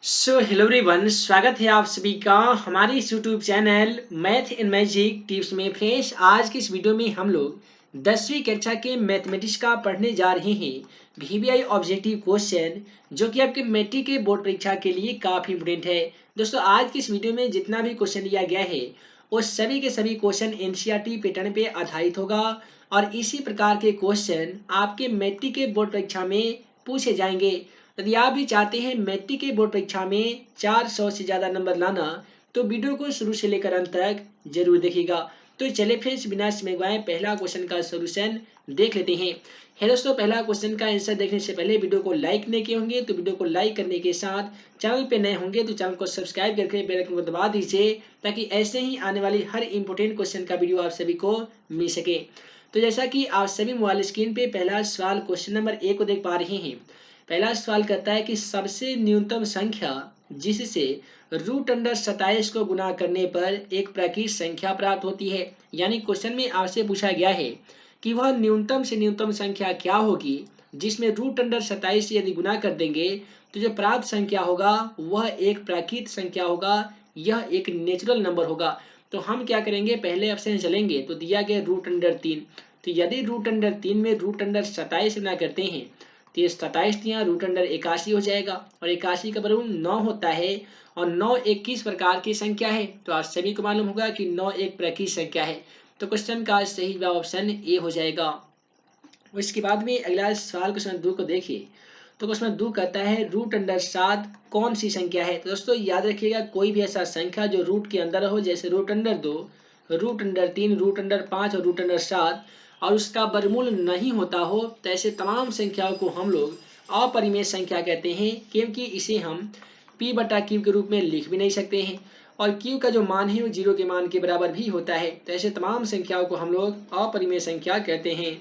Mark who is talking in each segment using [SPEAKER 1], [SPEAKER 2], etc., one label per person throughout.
[SPEAKER 1] Hello everyone, स्वागत है आप सभी का हमारे इस YouTube channel math in magic tips में। फ्रेंड्स, आज की इस वीडियो में हम लोग 10वीं कक्षा के मैथमेटिक्स का पढ़ने जा रहे हैं वीवीआई ऑब्जेक्टिव क्वेश्चन, जो कि आपके मैट्रिक के बोर्ड परीक्षा के लिए काफी इंपोर्टेंट है। दोस्तों, आज की इस वीडियो में जितना भी क्वेश्चन लिया गया है वो सभी के सभी क्वेश्चन एनसीईआरटी पैटर्न पे आधारित होगा और इसी प्रकार के क्वेश्चन आपके मैट्रिक के बोर्ड परीक्षा में पूछे जाएंगे। यदि आप भी चाहते हैं मैट्रिक के बोर्ड परीक्षा में 400 से ज्यादा नंबर लाना, तो वीडियो को शुरू से लेकर अंत तक जरूर देखिएगा। तो चलिए फ्रेंड्स, बिना समय गवाए पहला क्वेश्चन का सॉल्यूशन देख लेते हैं। है दोस्तों, पहला क्वेश्चन का आंसर देखने से पहले वीडियो को लाइक नहीं किए होंगे तो वीडियो को लाइक करने के साथ चैनल पे नए होंगे तो चैनल को सब्सक्राइब करके बेल आइकन को दबा दीजिए, ताकि ऐसे ही आने वाली हर इंपोर्टेंट क्वेश्चन का वीडियो आप सभी को मिल सके। तो जैसा कि आप सभी मोबाइल स्क्रीन पे पहला सवाल क्वेश्चन नंबर 1 को देख पा रहे हैं। पहला सवाल कहता है कि सबसे न्यूनतम संख्या जिससे √27 को गुना करने पर एक प्राकृत संख्या प्राप्त होती है। यानी क्वेश्चन में आपसे पूछा गया है कि वह न्यूनतम से न्यूनतम संख्या क्या होगी जिसमें √27 से यदि गुना कर देंगे तो जो प्राप्त संख्या होगा वह एक प्राकृत संख्या होगा, यह एक नेचुरल नंबर होगा। तो हम क्या करेंगे, पहले ऑप्शन चलेंगे तो दिया गया √3। तो यदि √3 में √27 गुना करते हैं तो ये 27 √81 हो जाएगा और 81 का वर्गमूल 9 होता है और 9 एक किस प्रकार की संख्या है, तो आप सभी को मालूम होगा कि 9 एक प्राकृत संख्या है। तो क्वेश्चन का सही जवाब ऑप्शन ए हो जाएगा। उसके बाद में अगला सवाल क्वेश्चन 2 को देखिए। तो क्वेश्चन 2 कहता है √7 कौन सी संख्या है। तो दोस्तों याद रखिएगा, कोई भी ऐसा संख्या जो रूट के अंदर हो, जैसे √2, √3, √5 और √7 और उसका वर्गमूल नहीं होता हो, तो ऐसे तमाम संख्याओं को हम लोग अपरिमेय संख्या कहते हैं, क्योंकि इसे हम p/q के रूप में लिख भी नहीं सकते हैं और q का जो मान है वो 0 के मान के बराबर भी होता है। तो ऐसे तमाम संख्याओं को हम लोग अपरिमेय संख्या कहते हैं।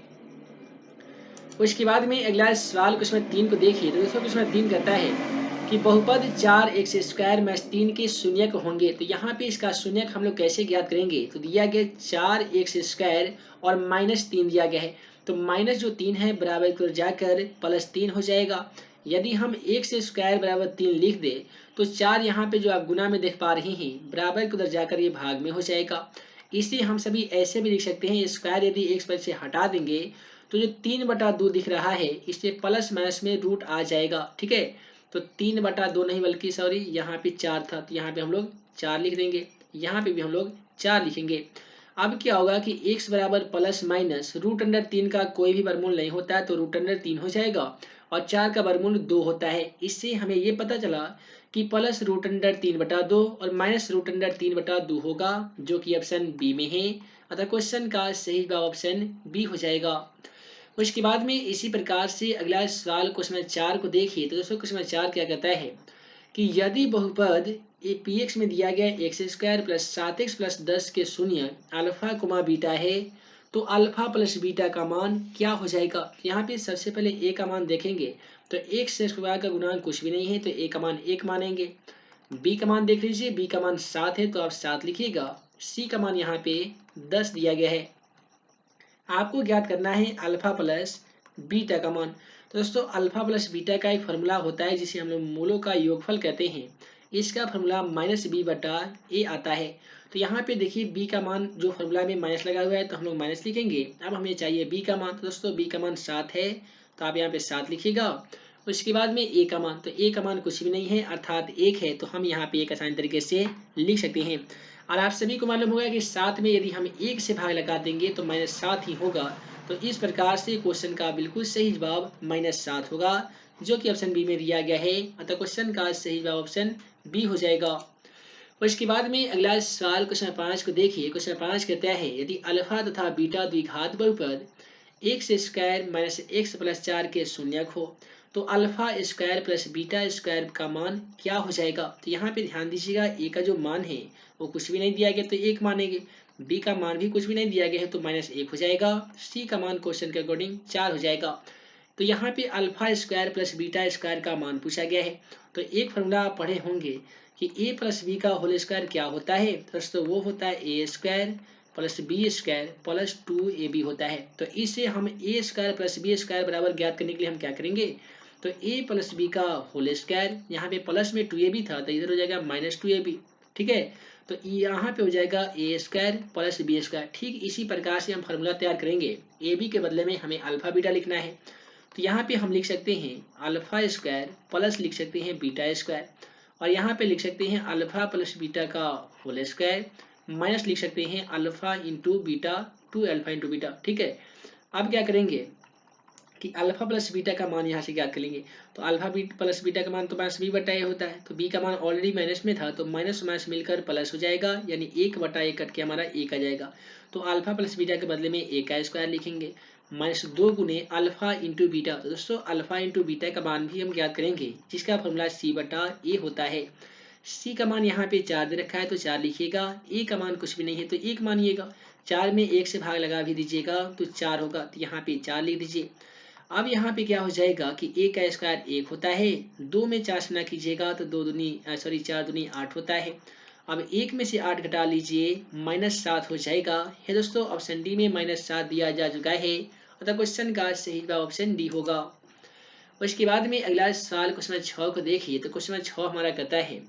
[SPEAKER 1] उसके बाद में अगला सवाल क्वेश्चन 3 को देखिए। तो दोस्तों क्वेश्चन 3 कहता है कि बहुपद 4x² - 3 के शून्यक होंगे। तो यहाँ पे इसका शून्यक हम लोग कैसे ज्ञात करेंगे, तो दिया गया 4x² और -3 दिया गया है। तो माइनस जो 3 है बराबर की ओर जाकर +3 हो जाएगा। यदि हम x² बराबर 3 लिख दे तो 4 यहाँ पे जो आप गुना में देख पा रहे हैं बराबर की उधर जाकर ये भाग में हो जाएगा। इसे हम सभी ऐसे भी लिख सकते हैं, स्क्वायर यदि x पर से हटा देंगे तो जो 3/2 दिख रहा है इससे प्लस माइनस में रूट आ जाएगा। ठीक है, तो 3/2 नहीं बल्कि सॉरी यहाँ पे 4 था, तो यहाँ पे हम लोग 4 लिख देंगे, यहाँ पे भी हम लोग 4 लिखेंगे। अब क्या होगा कि x बराबर प्लस माइनस √3 का कोई भी वर्गमूल नहीं होता है तो √3 हो जाएगा और 4 का वर्गमूल 2 होता है। इससे हमें ये पता चला कि प्लस √3/2 और माइनस √3/2 होगा, जो कि ऑप्शन बी में है। अतः क्वेश्चन का सही जवाब ऑप्शन बी हो जाएगा। उसके बाद में इसी प्रकार से अगला सवाल क्वेश्चन 4 को देखिए। तो दोस्तों क्वेश्चन 4 क्या कहता है कि यदि बहुपद px में दिया गया x² + 7x + 10 के शून्य α, बीटा है तो अल्फा प्लस बीटा का मान क्या हो जाएगा। यहाँ पे सबसे पहले a का मान देखेंगे तो x² का गुणांक कुछ भी नहीं है तो a का मान 1 मानेंगे। b का मान देख लीजिए, b का मान 7 है तो आप 7 लिखिएगा। c का मान यहाँ पे 10 दिया गया है। आपको ज्ञात करना है अल्फा प्लस बीटा का मान। तो दोस्तों अल्फा प्लस बीटा का एक फॉर्मूला होता है जिसे हम लोग मूलों का योगफल कहते हैं। इसका फॉर्मूला -b/a आता है। तो यहाँ पे देखिए b का मान जो फॉर्मूला में माइनस लगा हुआ है तो हम लोग माइनस लिखेंगे। अब हमें चाहिए b का मान, तो दोस्तों b का मान 7 है तो आप यहाँ पे 7 लिखिएगा। उसके बाद में a का मान, तो a का मान कुछ भी नहीं है अर्थात 1 है, तो हम यहाँ पे एक आसान तरीके से लिख सकते हैं। और आप सभी को मालूम होगा कि 7 में यदि हम 1 से भाग लगा देंगे तो -7 ही होगा। तो इस प्रकार से क्वेश्चन का बिल्कुल सही जवाब -7 होगा, जो कि ऑप्शन बी में दिया गया है। अतः क्वेश्चन का सही जवाब ऑप्शन बी हो जाएगा। और इसके बाद में अगला सवाल क्वेश्चन 5 को देखिए। क्वेश्चन 5 कहता है यदि अल्फा तथा बीटा द्विघात बहुपद x² - x + 4 के शून्यक हो तो alpha square plus beta square का मान क्या हो जाएगा। तो यहाँ पे ध्यान दीजिएगा, a का जो मान है वो कुछ भी नहीं दिया गया तो 1 मानेंगे, b का मान भी कुछ भी नहीं दिया गया है तो -1 हो जाएगा, c का मान क्वेश्चन के अकॉर्डिंग 4 हो जाएगा। तो यहाँ पे alpha square plus beta square का मान पूछा गया है। तो एक फॉर्मूला आप पढ़े होंगे कि a + b का होल स्क्वायर क्या होता है, दोस्तों वो होता है a² + b² + 2ab होता है। तो इसे हम a² + b² बराबर ज्ञात करने के लिए हम क्या करेंगे, तो a प्लस बी का होल स्क्वायर, यहाँ पे प्लस में 2a भी था तो इधर हो जाएगा माइनस 2ab। ठीक है, तो यहाँ पे हो जाएगा a square plus B square. ठीक इसी प्रकार से हम फार्मूला तैयार करेंगे। ए बी के बदले में हमें अल्फा बीटा लिखना है, तो यहाँ पे हम लिख सकते हैं अल्फा स्क्वायर प्लस लिख सकते हैं बीटा स्क्वायर, और यहाँ पे लिख सकते हैं अल्फा प्लस बीटा का होल स्क्वायर माइनस लिख सकते हैं alpha into beta, 2 alpha into beta. ठीक है, अब क्या करेंगे कि अल्फा प्लस बीटा का मान यहाँ से ज्ञात कर लेंगे। तो अल्फा प्लस बीटा का मान तो माइनस बी बटा ए होता है, तो बी का मान ऑलरेडी माइनस में था तो माइनस माइनस मिलकर प्लस हो जाएगा, यानी 1/1 कट के हमारा एक आ जाएगा। तो अल्फा प्लस बीटा के बदले में ए का स्क्वायर लिखेंगे माइनस 2 गुने अल्फा इंटू बीटा। तो दोस्तों अल्फा इंटू बीटा का मान भी हम ज्ञात करेंगे, जिसका फॉर्मूला सी बटा ए होता है। सी का मान यहाँ पे 4 दे रखा है तो 4 लिखिएगा, ए का मान कुछ भी नहीं है तो 1 मानिएगा, 4 में 1 से भाग लगा भी दीजिएगा तो 4 होगा, तो यहाँ पे 4 लिख दीजिए। अब यहाँ पे क्या हो जाएगा कि a का स्क्वायर 1 होता है, 2 में 4 से ना कीजिएगा तो 4 दूनी 8 होता है। अब 1 में से 8 घटा लीजिए -7 हो जाएगा। है दोस्तों, ऑप्शन डी में -7 दिया जा चुका है, अतः क्वेश्चन का सही जवाब ऑप्शन डी होगा। उसके बाद में अगला सवाल क्वेश्चन 6 को देखिए, तो क्वेश्चन 6 हमारा कहता है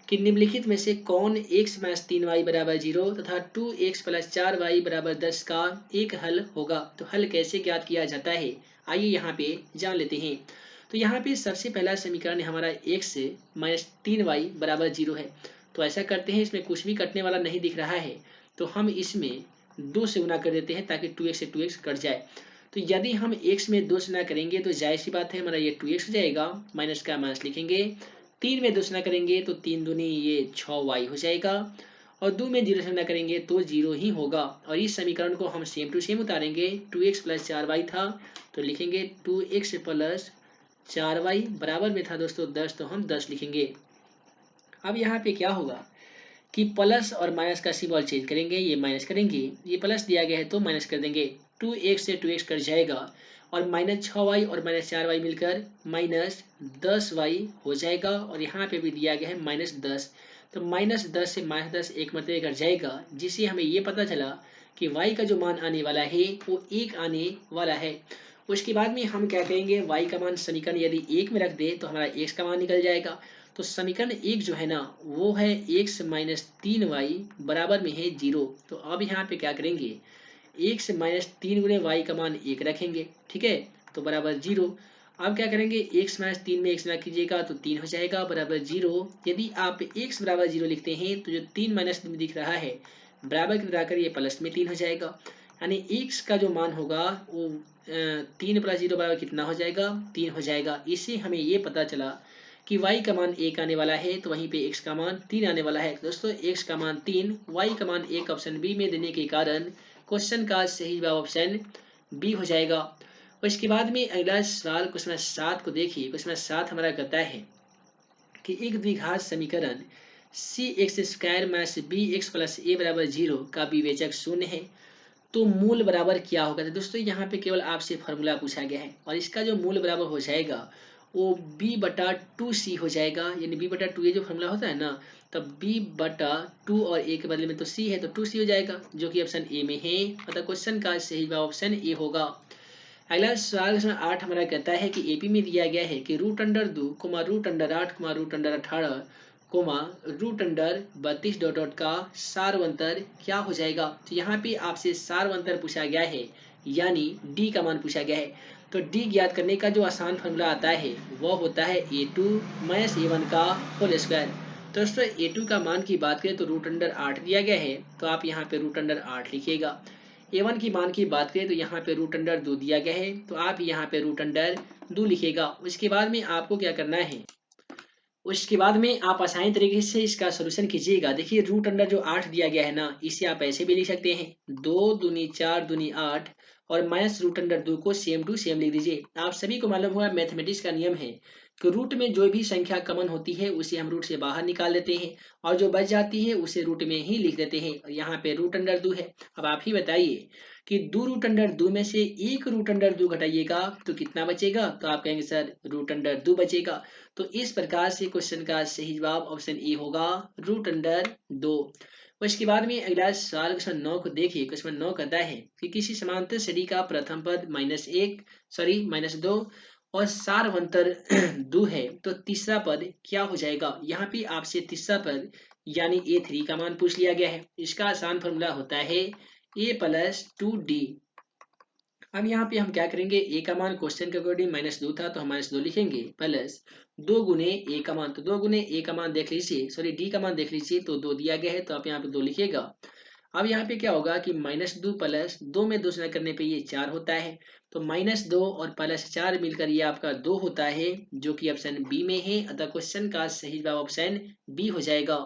[SPEAKER 1] कि निम्नलिखित में से कौन x - 3y बराबर 0 तथा 2x + 4y बराबर 10 का एक हल होगा। तो हल कैसे ज्ञात किया जाता है, आइए यहाँ पे जान लेते हैं। तो यहाँ पे सबसे पहला समीकरण हमारा x - 3y बराबर 0 है। तो ऐसा करते हैं, इसमें कुछ भी कटने वाला नहीं दिख रहा है तो हम इसमें 2 से गुना कर देते हैं ताकि 2x से 2x कट जाए। तो यदि हम x में 2 से गुना करेंगे तो जाहिर सी बात है हमारा ये 2x हो जाएगा, माइनस का माइनस लिखेंगे। 3 में 2 से गुना करेंगे तो 3 दूनी ये 6y हो जाएगा, और 2 में 0 से गुना करेंगे तो 0 ही होगा। और इस समीकरण को हम सेम टू सेम उतारेंगे, 2x + 4y था तो लिखेंगे 2x + 4y बराबर में था दोस्तों 10, तो हम 10 लिखेंगे। अब यहाँ पे क्या होगा कि प्लस और माइनस का सिंबल चेंज करेंगे, ये माइनस करेंगे, ये प्लस दिया गया है तो माइनस कर देंगे, 2x से 2x कट जाएगा और -6y और -4y मिलकर -10y हो जाएगा, और यहाँ पे भी दिया गया है -10, तो -10 से -10 एक मरतबे कट जाएगा, जिससे हमें ये पता चला कि y का जो मान आने वाला है वो 1 आने वाला है। उसके बाद में हम क्या करेंगे, y का मान समीकरण यदि 1 में रख दे तो हमारा x का मान निकल जाएगा। तो समीकरण 1 जो है ना वो है x - 3y बराबर में है 0। तो अब यहाँ पे क्या करेंगे, x - 3 गुने y का मान 1 रखेंगे, ठीक है, तो बराबर 0। अब क्या करेंगे, x - 3 में x ना कीजिएगा तो 3 हो जाएगा बराबर 0। यदि आप x बराबर 0 लिखते हैं तो जो 3 - में दिख रहा है बराबर के लगाकर ये प्लस में 3 हो जाएगा, यानी x का जो मान होगा वो 3 + 0 बराबर कितना हो जाएगा, 3 हो जाएगा। इससे हमें ये पता चला कि y का मान 1 आने वाला है तो वहीं पे x का मान 3 आने वाला है। दोस्तों x का मान 3, y का मान 1 ऑप्शन बी में देने के कारण क्वेश्चन का सही जवाब ऑप्शन बी हो जाएगा। और इसके बाद में अगला सवाल क्वेश्चन 7 को देखिए। क्वेश्चन 7 हमारा कहता है कि एक द्विघात समीकरण cx² - bx + a बराबर 0 का विवेचक शून्य है, तो मूल बराबर क्या होगा। तो दोस्तों यहाँ पे केवल आपसे फॉर्मूला पूछा गया है, और इसका जो मूल बराबर हो जाएगा वो b/2c हो जाएगा, यानी b/2 ये जो फॉर्मूला होता है ना, तब b/2 और a के बदले में तो c है तो 2c हो जाएगा, जो कि ऑप्शन ए में है, अतः क्वेश्चन का सही जवाब ऑप्शन ए होगा। अगला सवाल 8 हमारा कहता है कि एपी में दिया गया है कि √2, √8, √18, √32 का सारवंतर क्या हो जाएगा। तो यहाँ पे आपसे सारवंतर पूछा गया है, यानी डी का मान पूछा गया है। तो डी ज्ञात करने का जो आसान फॉर्मूला आता है वह होता है a2 - a1 का होल स्क्वायर। तो दोस्तों a2 का मान की बात करें तो √8 दिया गया है, तो आप यहाँ पे √8 लिखिएगा। a1 की मान की बात करें तो यहाँ पे √2 दिया गया है, तो आप यहाँ पे √2 लिखिएगा। उसके बाद में आपको क्या करना है, उसके बाद में आप आसानी तरीके से इसका सॉल्यूशन कीजिएगा। देखिए √जो 8 दिया गया है ना, इसे आप ऐसे भी लिख सकते हैं, 2 दूनी 4 दूनी 8 और -√2 को सेम टू सेम लिख दीजिए। आप सभी को मालूम होगा मैथमेटिक्स का नियम है कि रूट में जो भी संख्या कॉमन होती है उसे हम रूट से बाहर निकाल देते हैं, और जो बच जाती है उसे रूट में ही लिख देते हैं। और यहाँ पे √2 है। अब आप ही बताइए कि 2√2 में से 1 √2 घटाइएगा तो कितना बचेगा, तो आप कहेंगे सर √2 बचेगा। तो इस प्रकार से क्वेश्चन का सही जवाब ऑप्शन ए होगा √2। उसके बाद में अगला सवाल क्वेश्चन 9 को देखिए। क्वेश्चन 9 कहता है कि किसी समांतर श्रेणी का प्रथम पद -2 और सारवंतर 2 है तो तीसरा पद क्या हो जाएगा। यहाँ पे आपसे तीसरा पद यानी A3 का मान पूछ लिया गया है। इसका आसान फॉर्मूला होता है A+2D। अब यहाँ पे हम क्या करेंगे, ए का मान क्वेश्चन के अकॉर्डिंग -2 था तो हम -2 लिखेंगे, प्लस 2 गुने ए का मान, तो 2 गुने ए का मान देख लीजिए, सॉरी डी का मान देख लीजिए, तो 2 दिया गया है तो आप यहाँ पे 2 लिखिएगा। अब यहाँ पे क्या होगा कि -2 प्लस 2 में 2 से गुणा करने पे ये 4 होता है, तो -2 और +4 मिलकर ये आपका 2 होता है, जो कि ऑप्शन बी में है। अतः क्वेश्चन का सही जवाब ऑप्शन बी हो जाएगा।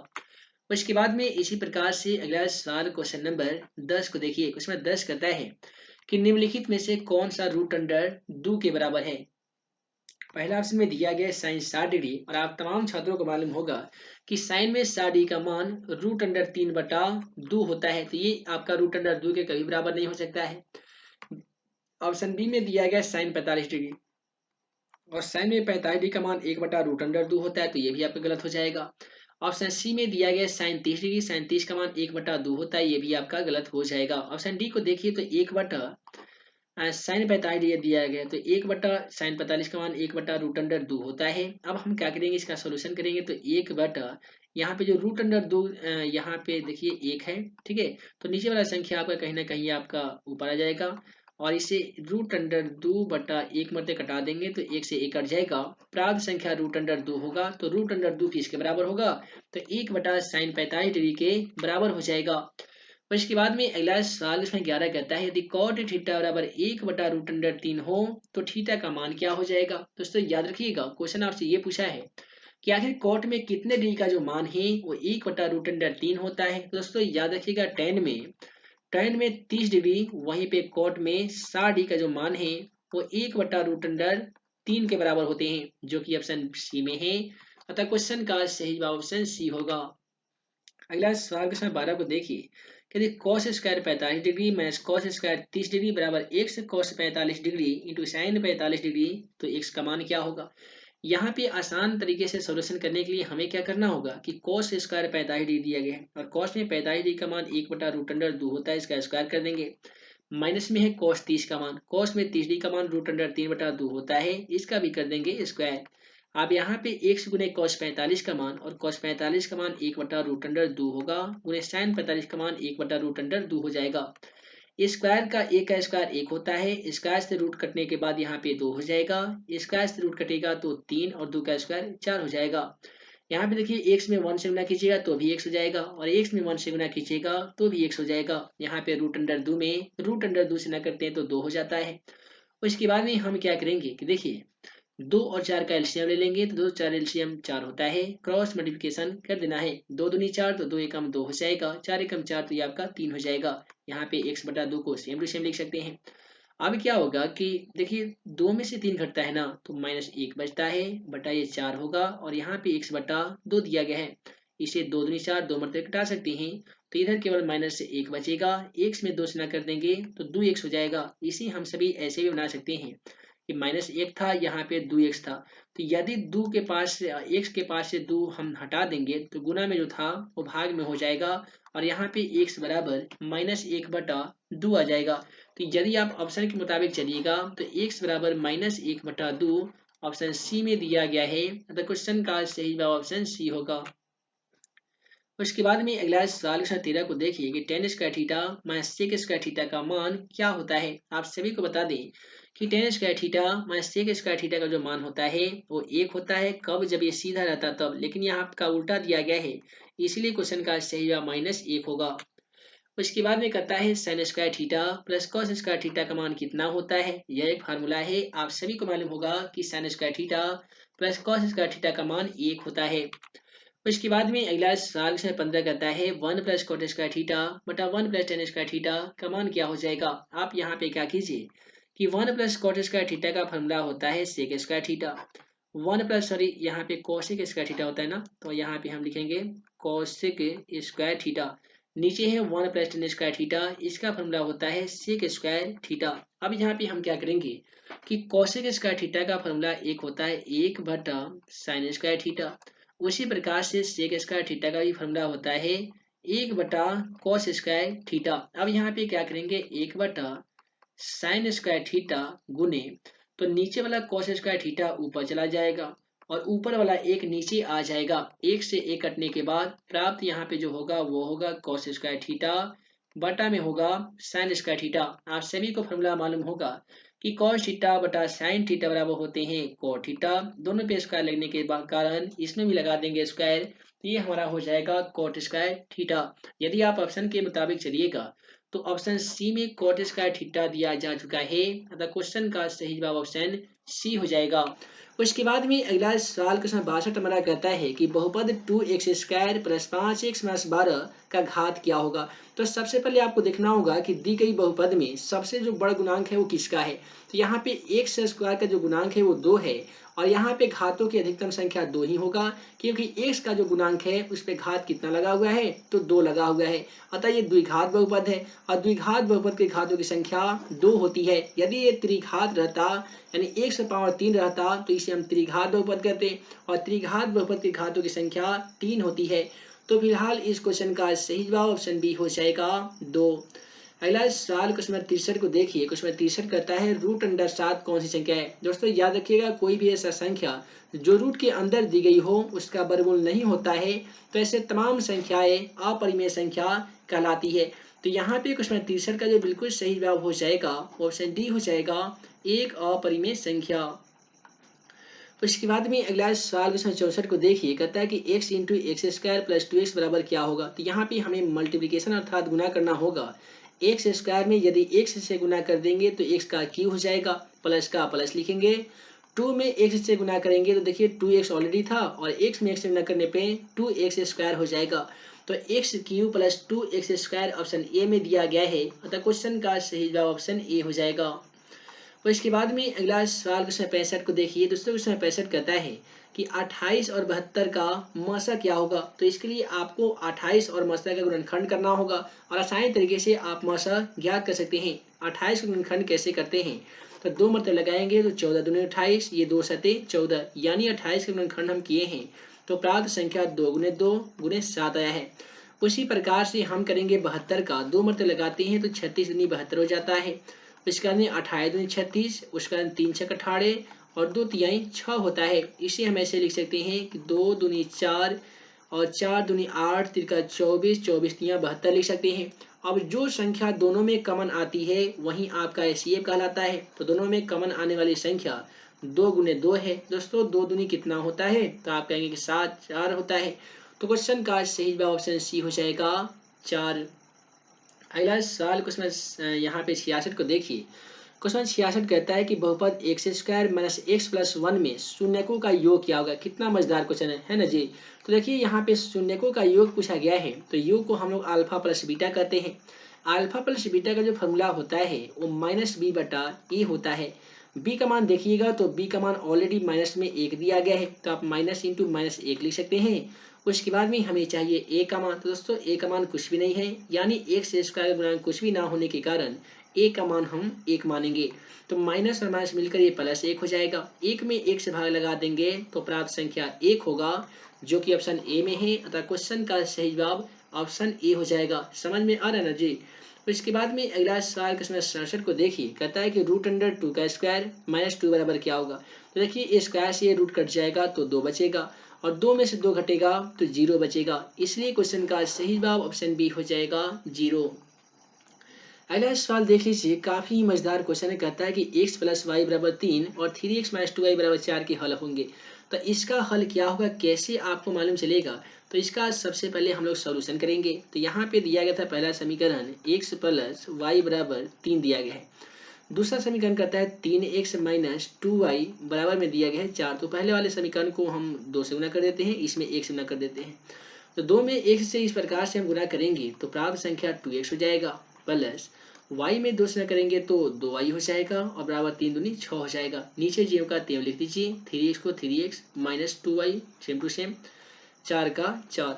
[SPEAKER 1] उसके बाद में इसी प्रकार से अगला सवाल क्वेश्चन नंबर 10 को देखिए। उसमें 10 कहता है कि निम्नलिखित में से कौन सा √2 के बराबर है। पहला ऑप्शन में दिया गया साइन 60 डिग्री, और आप तमाम छात्रों को मालूम होगा कि साइन में 60 डिग्री का मान √3/2 होता है, तो ये आपका √2 के कभी बराबर नहीं हो सकता है। ऑप्शन बी में दिया गया साइन 45 डिग्री, और साइन में 45 डिग्री का मान 1/√2 होता है, तो ये भी आपका गलत हो जाएगा। ऑप्शन सी में दिया गया साइन 30 डिग्री, साइन 30 का मान 1/2 होता है, ये भी आपका गलत हो जाएगा। ऑप्शन डी को देखिए तो साइन 45 डिग्री दिया गया, तो 1/sin45 का मान 1/√2 होता है। अब हम क्या करेंगे, इसका सोल्यूशन करेंगे, तो 1/ यहाँ पे जो √2 यहाँ पे देखिए 1 है, ठीक है, तो नीचे वाला संख्या आपका कहीं ना कहीं आपका ऊपर आ जाएगा, और इसे √2/1 मरते कटा देंगे तो 1 से 1 कट जाएगा, प्राप्त संख्या √2 होगा, तो √2 किसके बराबर होगा, तो 1/sin45 डिग्री के बराबर हो जाएगा। और इसके बाद में अगला सवाल इसमें 11 कहता है, यदि cot थीटा बराबर 1/√3 हो तो थीटा का मान क्या हो जाएगा। दोस्तों याद रखिएगा, क्वेश्चन आपसे ये पूछा है कि आखिर cot में कितने डिग्री का जो मान है वो 1/√3 होता है। तो दोस्तों याद रखिएगा, tan में 30 डिग्री, वहीं पे cot में 60 डिग्री का जो मान है वो 1/√3 के बराबर होते हैं, जो कि ऑप्शन सी में है। अतः क्वेश्चन का सही जवाब ऑप्शन सी होगा। अगला सवाल क्वेश्चन 12 को देखिए, यदि cos square 45 degree minus cos square 30 degree बराबर x cos 45 degree into sine 45 degree, तो x का मान क्या होगा। यहाँ पे आसान तरीके से सॉल्यूशन करने के लिए हमें क्या करना होगा कि cos स्क्वायर 45 डिग्री दिया गया है, और cos में 45 डिग्री का मान 1/√2 होता है, इसका स्क्वायर कर देंगे। माइनस में है cos 30 का मान, cos में 30 डिग्री का मान √3/2 होता है, इसका भी कर देंगे स्क्वायर। अब यहाँ पे x गुने cos 45 का मान, और cos 45 का मान 1/√2 होगा, गुने sin 45 का मान 1/√2 हो जाएगा। स्क्वायर का एक का स्क्वायर 1 होता है, स्क्वायर से रूट कटने के बाद यहाँ पे 2 हो जाएगा, स्क्वायर से रूट कटेगा तो 3, और 2 का स्क्वायर 4 हो जाएगा। यहाँ पे देखिए x में 1 से गुना कीजिएगा तो भी x हो जाएगा, और x में 1 से गुना कीजिएगा तो भी x हो जाएगा। यहाँ पे √2 में √2 से ना करते हैं तो 2 हो जाता है। उसके बाद में हम क्या करेंगे कि देखिए 2 और 4 का एलसीएम ले लेंगे, तो 2 4 एलसीएम 4 होता है, क्रॉस मल्टीप्लिकेशन कर देना है, 2 दूनी 4 तो 2 एकम 2 हो जाएगा, 4 एकम 4 तो ये आपका 3 हो जाएगा। यहाँ पे x/2 को सेम टू सेम लिख सकते हैं। अब क्या होगा कि देखिए 2 में से 3 घटता है ना, तो -1 बचता है, बटा ये 4 होगा, और यहाँ पे x/2 दिया गया है, इसे 2 दूनी 4 2 मरते घटा सकते हैं, तो इधर केवल -1 बचेगा, x में 2 से ना कर देंगे तो 2x हो जाएगा। इसे हम सभी ऐसे भी बना सकते हैं कि -1 था, यहाँ पे 2x था, तो यदि 2 के पास से x के पास से 2 हम हटा देंगे तो गुना में जो था वो भाग में हो जाएगा, और यहाँ पे x बराबर -1/2 आ जाएगा। तो यदि आप ऑप्शन के मुताबिक चलिएगा तो x बराबर -1/2 ऑप्शन सी में दिया गया है, अतः क्वेश्चन का सही जवाब ऑप्शन सी होगा। उसके बाद में अगला सवाल 13 को देखिए कि tan square theta minus sec square theta का मान क्या होता है। आप सभी को बता दें कि tan square theta minus sec square theta का जो मान होता है वो 1 होता है, कब, जब ये सीधा रहता तब, लेकिन यहाँ आपका उल्टा दिया गया है, इसीलिए क्वेश्चन का सही जवाब -1 होगा। उसके बाद में कहता है sine square theta plus cos square theta का मान कितना होता है। यह एक फार्मूला है, आप सभी को मालूम होगा कि sine square theta plus cos square theta का मान 1 होता है। उसके बाद में अगला सवाल 15 कहता है 1 प्लस कॉट स्क्वायर थीटा बटा 1 प्लस टेन स्क्वायर थीटा का मान क्या हो जाएगा। आप यहाँ पे क्या कीजिए कि 1 प्लस कॉट स्क्वायर थीटा का फॉर्मूला होता है sec square theta, 1 plus sorry यहाँ पे कोसिक स्क्वायर थीटा होता है ना, तो यहाँ पे हम लिखेंगे कोसिक स्क्वायर थीटा, नीचे है 1 प्लस टेन स्क्वायर थीटा, इसका फॉर्मूला होता है सेक स्क्वायर थीटा। अब यहाँ पे हम क्या करेंगे कि कोसिक स्क्वायर थीटा का फॉर्मूला एक होता है 1/साइन स्क्वायर थीटा, उसी प्रकार से सेक स्क्वायर थीटा का भी फॉर्मूला होता है 1/कॉस स्क्वायर थीटा। अब यहाँ पे क्या करेंगे 1/साइन स्क्वायर थीटा गुने तो नीचे वाला कॉस स्क्वायर थीटा ऊपर चला जाएगा और ऊपर वाला एक नीचे आ जाएगा। एक से एक कटने के बाद प्राप्त यहाँ पे जो होगा वो होगा कॉस स्क्वायर थीटा बटा में होगा साइन स्क्वायर थीटा। आप सभी को फॉर्मूला मालूम होगा कि कॉस थीटा बटा साइन थीटा बराबर होते हैं कॉट थीटा। दोनों पे स्क्वायर लगने के कारण इसमें भी लगा देंगे स्क्वायर, तो ये हमारा हो जाएगा कॉट स्क्वायर थीटा। यदि आप ऑप्शन के मुताबिक चलिएगा तो ऑप्शन सी में कॉट स्क्वायर थीटा दिया जा चुका है, अतः क्वेश्चन का सही जवाब ऑप्शन सी हो जाएगा। उसके बाद में अगला सवाल क्वेश्चन 62 हमारा कहता है कि बहुपद 2x square plus 5x minus 12 का घात क्या होगा। तो सबसे पहले आपको देखना होगा कि दी गई बहुपद में सबसे जो बड़ा गुणांक है वो किसका है। तो यहाँ पे x स्क्वायर का जो गुणांक है वो 2 है और यहाँ पे घातों की अधिकतम संख्या 2 ही होगा, क्योंकि x का जो गुणांक है उस पे घात कितना लगा हुआ है, तो 2 लगा हुआ है। अतः ये द्विघात बहुपद है और द्विघात बहुपद के घातों की संख्या 2 होती है। यदि ये त्रिघात रहता यानी 1 से पावर 3 रहता तो इसे हम त्रिघात बहुपद कहते और त्रिघात बहुपद के घातों की संख्या 3 होती है। तो फिलहाल इस क्वेश्चन का सही जवाब ऑप्शन बी हो जाएगा 2। अगला सवाल क्वेश्चन नंबर 63 को देखिए। क्वेश्चन नंबर 63 कहता है रूट अंडर 7 कौन सी संख्या है। दोस्तों याद रखिएगा कोई भी ऐसा संख्या जो रूट के अंदर दी गई हो उसका वर्गमूल नहीं होता है, तो ऐसे तमाम संख्याएं अपरिमेय संख्या कहलाती है। तो यहाँ पे क्वेश्चन नंबर 63 का जो बिल्कुल सही जवाब हो जाएगा ऑप्शन डी हो जाएगा एक अपरिमेय संख्या। उसके बाद में अगला सवाल क्वेश्चन 64 को देखिए। कहता है कि x into x square plus 2x बराबर क्या होगा। तो यहाँ पे हमें मल्टीप्लिकेशन अर्थात गुना करना होगा। एक्स स्क्वायर में यदि x से गुना कर देंगे तो x का क्यू हो जाएगा, प्लस का प्लस लिखेंगे। 2 में x से गुना करेंगे तो देखिए 2x ऑलरेडी था और x में x से गुना करने पे 2x स्क्वायर हो जाएगा। तो x Q plus 2x square option A में दिया गया है, अतः क्वेश्चन का सही जवाब ऑप्शन ए हो जाएगा। और इसके बाद में अगला सवाल क्वेश्चन 65 को देखिए। दोस्तों क्वेश्चन 65 कहता है कि 28 और 72 का मसा क्या होगा। तो इसके लिए आपको 28 और मसा का गुणनखंड करना होगा और आसानी तरीके से आप मसा ज्ञात कर सकते हैं। 28 का गुणनखंड कैसे करते हैं, तो 2 मरतबा लगाएंगे तो 14 दूनी 28, ये 2 सते 14, यानी 28 का गुणनखंड हम किए हैं तो प्राप्त संख्या 2 गुने 2 गुने 7 आया है। उसी प्रकार से हम करेंगे 72 का, 2 मरतबा लगाते हैं तो 36 दूनी 72 हो जाता है। इसका 28 दूनी 36, उसका 3 छक 18 और 2 तिहाई 6 होता है। इसे हम ऐसे लिख सकते हैं कि 2 दूनी 4 और 4 दूनी 8, तिरका 24, 24 तिहाई 72 लिख सकते हैं। अब जो संख्या दोनों में कॉमन आती है वही आपका एचसीएफ कहलाता है। तो दोनों में कॉमन आने वाली संख्या 2 गुने 2 है। दोस्तों 2 दूनी कितना होता है, तो आप कहेंगे कि 7, 4 होता है। तो क्वेश्चन का सही जवाब ऑप्शन सी हो जाएगा 4। अगला सवाल क्वेश्चन यहाँ पे 66 को देखिए। क्वेश्चन 66 कहता है कि बहुपद x square minus x plus 1 में शून्यकों का योग क्या होगा। कितना मजेदार क्वेश्चन है ना जी। तो देखिए यहाँ पे शून्यकों का योग पूछा गया है, तो योग को हम लोग अल्फा प्लस बीटा कहते हैं। अल्फा प्लस बीटा का जो फॉर्मूला होता है वो माइनस बी बटा ए होता है। बी का मान देखिएगा तो बी का मान ऑलरेडी माइनस में 1 दिया गया है, तो आप माइनस इंटू माइनस 1 लिख सकते हैं। उसके बाद में हमें चाहिए ए का मान। तो दोस्तों ए का मान कुछ भी नहीं है, यानी एक से स्क्वायर गुणा कुछ भी ना होने के कारण ए का मान हम 1 मानेंगे। तो माइनस और माइनस मिलकर ये प्लस 1 हो जाएगा। 1 में 1 से भाग लगा देंगे तो प्राप्त संख्या 1 होगा, जो कि ऑप्शन ए में है। अतः क्वेश्चन का सही जवाब ऑप्शन ए हो जाएगा। समझ में आ रहा है ना जी। तो इसके बाद में अगला सवाल क्वेश्चन 67 को देखिए। कहता है कि रूट अंडर 2 का स्क्वायर माइनस 2 बराबर क्या होगा। तो देखिए स्क्वायर से ये रूट कट जाएगा तो 2 बचेगा और 2 में से 2 घटेगा तो 0 बचेगा, इसलिए क्वेश्चन का सही जवाब ऑप्शन बी हो जाएगा 0। अगला सवाल देख लीजिए, काफी मजेदार क्वेश्चन है। कहता है कि x प्लस वाई बराबर 3 और 3x माइनस 2y बराबर 4 के हल होंगे। तो इसका हल क्या होगा, कैसे आपको मालूम चलेगा। तो इसका सबसे पहले हम लोग सॉल्यूशन करेंगे। तो यहाँ पे दिया गया था पहला समीकरण x प्लस वाई बराबर 3 दिया गया है। दूसरा समीकरण कहता है 3x माइनस 2y बराबर में दिया गया है 4। तो पहले वाले समीकरण को हम 2 से गुना कर देते हैं, इसमें 1 से गुना कर देते हैं। तो 2 में 1 से इस प्रकार से हम गुना करेंगे तो प्राप्त संख्या 2x हो जाएगा, प्लस y में 2 से गुना करेंगे तो 2y हो जाएगा और बराबर 3 दूनी 6 हो जाएगा। नीचे ज्यों का त्यों लिख दीजिए, 3x को 3x minus 2y same to same 4 का 4।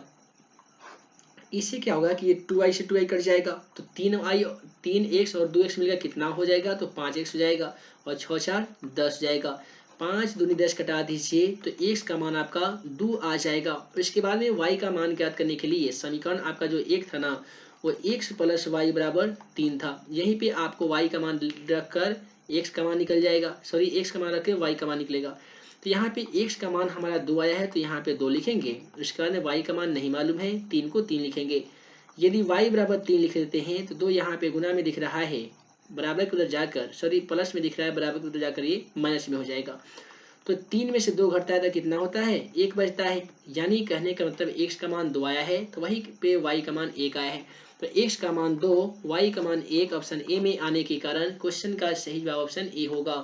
[SPEAKER 1] इससे क्या होगा कि ये 2y से 2y कट जाएगा तो 3x और 2x मिलकर कितना हो जाएगा, तो 5x हो जाएगा और 6 4 10 जाएगा। 5 दूनी 10 कटा दीजिए तो x का मान आपका 2 आ जाएगा। और इसके बाद में y का मान ज्ञात करने के लिए समीकरण आपका जो 1 था ना वो x प्लस वाई बराबर 3 था। यहीं पे आपको y का मान रखकर x का मान निकल जाएगा, सॉरी x का मान रख के y का मान निकलेगा। तो यहाँ पे x का मान हमारा 2 आया है तो यहाँ पे 2 लिखेंगे। उसके बाद y का मान नहीं मालूम है, 3 को 3 लिखेंगे। यदि y बराबर 3 लिख देते हैं तो 2 यहाँ पे गुना में दिख रहा है, बराबर के उधर जाकर, सॉरी प्लस में दिख रहा है, बराबर के उधर जाकर ये माइनस में हो जाएगा। तो 3 में से 2 घटता है तो कितना होता है, 1 बचता है। यानी कहने का मतलब x का मान 2 आया है तो वहीं पे y का मान 1 आया है। तो x का मान 2, y का मान 1 ऑप्शन ए में आने के कारण क्वेश्चन का सही जवाब ऑप्शन ए होगा।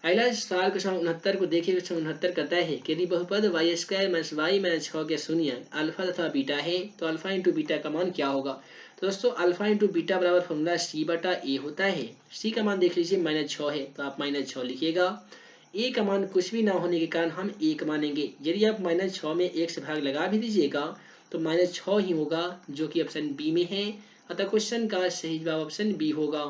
[SPEAKER 1] अगला सवाल क्वेश्चन 69 को देखिए। क्वेश्चन 69 कहता है कि यदि बहुपद y square minus Y minus 6 के शून्य अल्फा तथा बीटा है तो अल्फा इंटू बीटा का मान क्या होगा। तो दोस्तों अल्फा इंटू बीटा बराबर फॉर्मूला c बटा ए होता है। c का मान देख लीजिए -6 है तो आप -6 लिखिएगा। ए का मान कुछ भी ना होने के कारण हम 1 मानेंगे। यदि आप -6 में 1 से भाग लगा भी दीजिएगा तो -6 ही होगा, जो कि ऑप्शन बी में है। अतः क्वेश्चन का सही जवाब ऑप्शन बी होगा।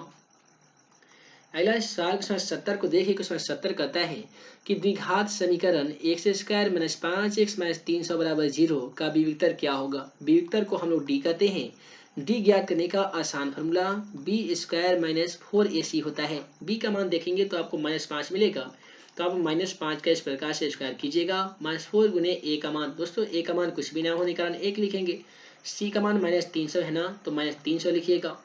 [SPEAKER 1] अगला सवाल क्वेश्चन 70 को देखिए। क्वेश्चन 70 कहता है कि द्विघात समीकरण x square minus 5x minus 300 बराबर 0 का विविक्तर क्या होगा। विविक्तर को हम लोग डी कहते हैं। डी ज्ञात करने का आसान formula B square minus 4ac होता है। बी का मान देखेंगे तो आपको -5 मिलेगा, तो आप -5 का इस प्रकार से स्क्वायर कीजिएगा। -4 गुने ए का मान, दोस्तों ए का मान कुछ भी ना होने के कारण 1 लिखेंगे। सी का मान -300 है ना, तो -300 लिखिएगा।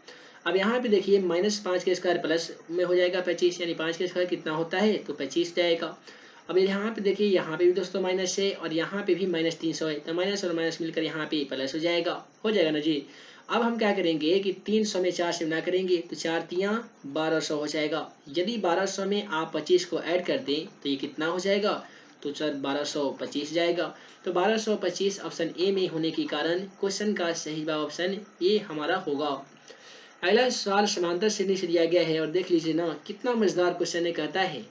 [SPEAKER 1] अब यहाँ पे देखिए -5 के स्क्वायर प्लस में हो जाएगा 25, यानी 5 के स्क्वायर कितना होता है तो 25 जाएगा। अब यहाँ पे देखिए यहाँ पे भी दोस्तों माइनस है और यहाँ पे भी -300 है, तो माइनस और माइनस मिलकर यहाँ पे प्लस हो जाएगा ना जी। अब हम क्या करेंगे कि 300 में 4 से गुणा करेंगे तो 4 तियाँ 1200 हो जाएगा। यदि 1200 में आप 25 को ऐड कर दें तो ये कितना हो जाएगा, तो 1225 जाएगा। तो 1225 ऑप्शन ए में होने के कारण क्वेश्चन का सही जवाब ऑप्शन ए हमारा होगा। अगला सवाल समांतर श्रेणी से दिया गया है और देख लीजिए ना कितना मजेदार क्वेश्चन है। कहता है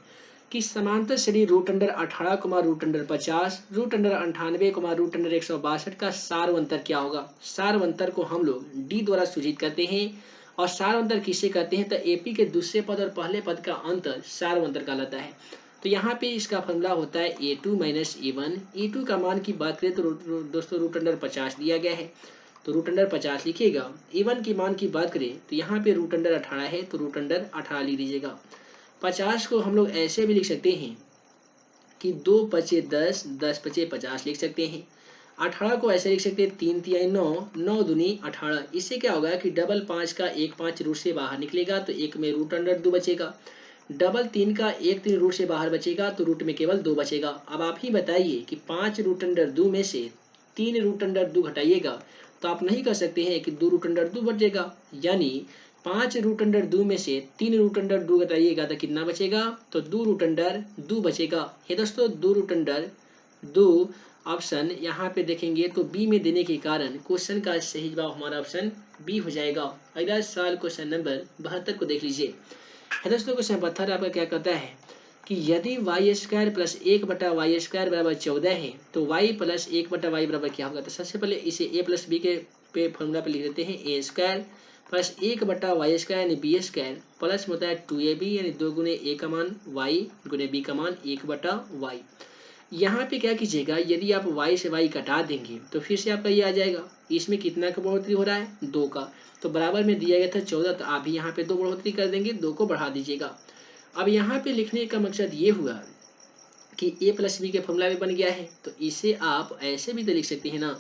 [SPEAKER 1] कि समांतर श्रेणी √18, √50, √98, √162 का सारवंतर क्या होगा। सारवंतर को हम लोग डी द्वारा सूचित करते हैं। और सारवंतर किसे कहते हैं, तो एपी के दूसरे पद और पहले पद का अंतर सारवंतर कहलाता है। तो यहाँ पे इसका फॉर्मूला होता है a2 माइनस a1। a2 का मान की बात करें तो दोस्तों √50 दिया गया है, तो √50 लिखिएगा। a1 की मान की बात करें तो यहाँ पे √18 है, तो √18 लिख दीजिएगा। 50 को हम लोग ऐसे भी लिख सकते हैं कि 2 पचे 10, 10 पचे 50 लिख सकते हैं। 18 को ऐसे लिख सकते हैं 3 तिहाई 9, 9 दूनी 18। इससे क्या होगा कि डबल 5 का 1 5 रूट से बाहर निकलेगा तो 1 में √2 बचेगा। डबल 3 का 1 3 रूट से बाहर बचेगा तो रूट में केवल 2 बचेगा। अब आप ही बताइए कि 5 √2 में से 3 √2 घटाइएगा तो आप नहीं कर सकते हैं कि 2 √2 बचेगा। यानी 5 √2 में से 3 √2 घटाइएगा तो कितना बचेगा, तो 2 √2 बचेगा। ये दोस्तों 2 √2 ऑप्शन यहाँ पे देखेंगे तो बी में देने के कारण क्वेश्चन का सही जवाब हमारा ऑप्शन बी हो जाएगा। अगला सवाल क्वेश्चन नंबर 72 को देख लीजिए। दोस्तों क्वेश्चन 72 आपका क्या कहता है कि यदि वाई स्क्वायर प्लस 1 बटा वाई स्क्वायर बराबर 14 है तो वाई प्लस 1 बटा वाई बराबर क्या होगा। तो सबसे पहले इसे ए प्लस बी के पे फॉर्मूला पे लिख देते हैं। ए स्क्वायर प्लस 1 बटा वाई स्क्वायर यानी बी स्क्वायर प्लस होता है 2ab यानी 2 गुने ए का मान वाई गुने बी का मान 1 बटा वाई। यहाँ पे क्या कीजिएगा, यदि आप y से y घटा देंगे तो फिर से आपका ये आ जाएगा। इसमें कितना का बढ़ोतरी हो रहा है, 2 का, तो बराबर में दिया गया था 14, तो आप भी यहाँ पे 2 बढ़ोतरी कर देंगे, 2 को बढ़ा दीजिएगा। अब यहाँ पे लिखने का मकसद ये हुआ कि a प्लस बी के फॉर्मूला में बन गया है, तो इसे आप ऐसे भी तो लिख सकते हैं ना,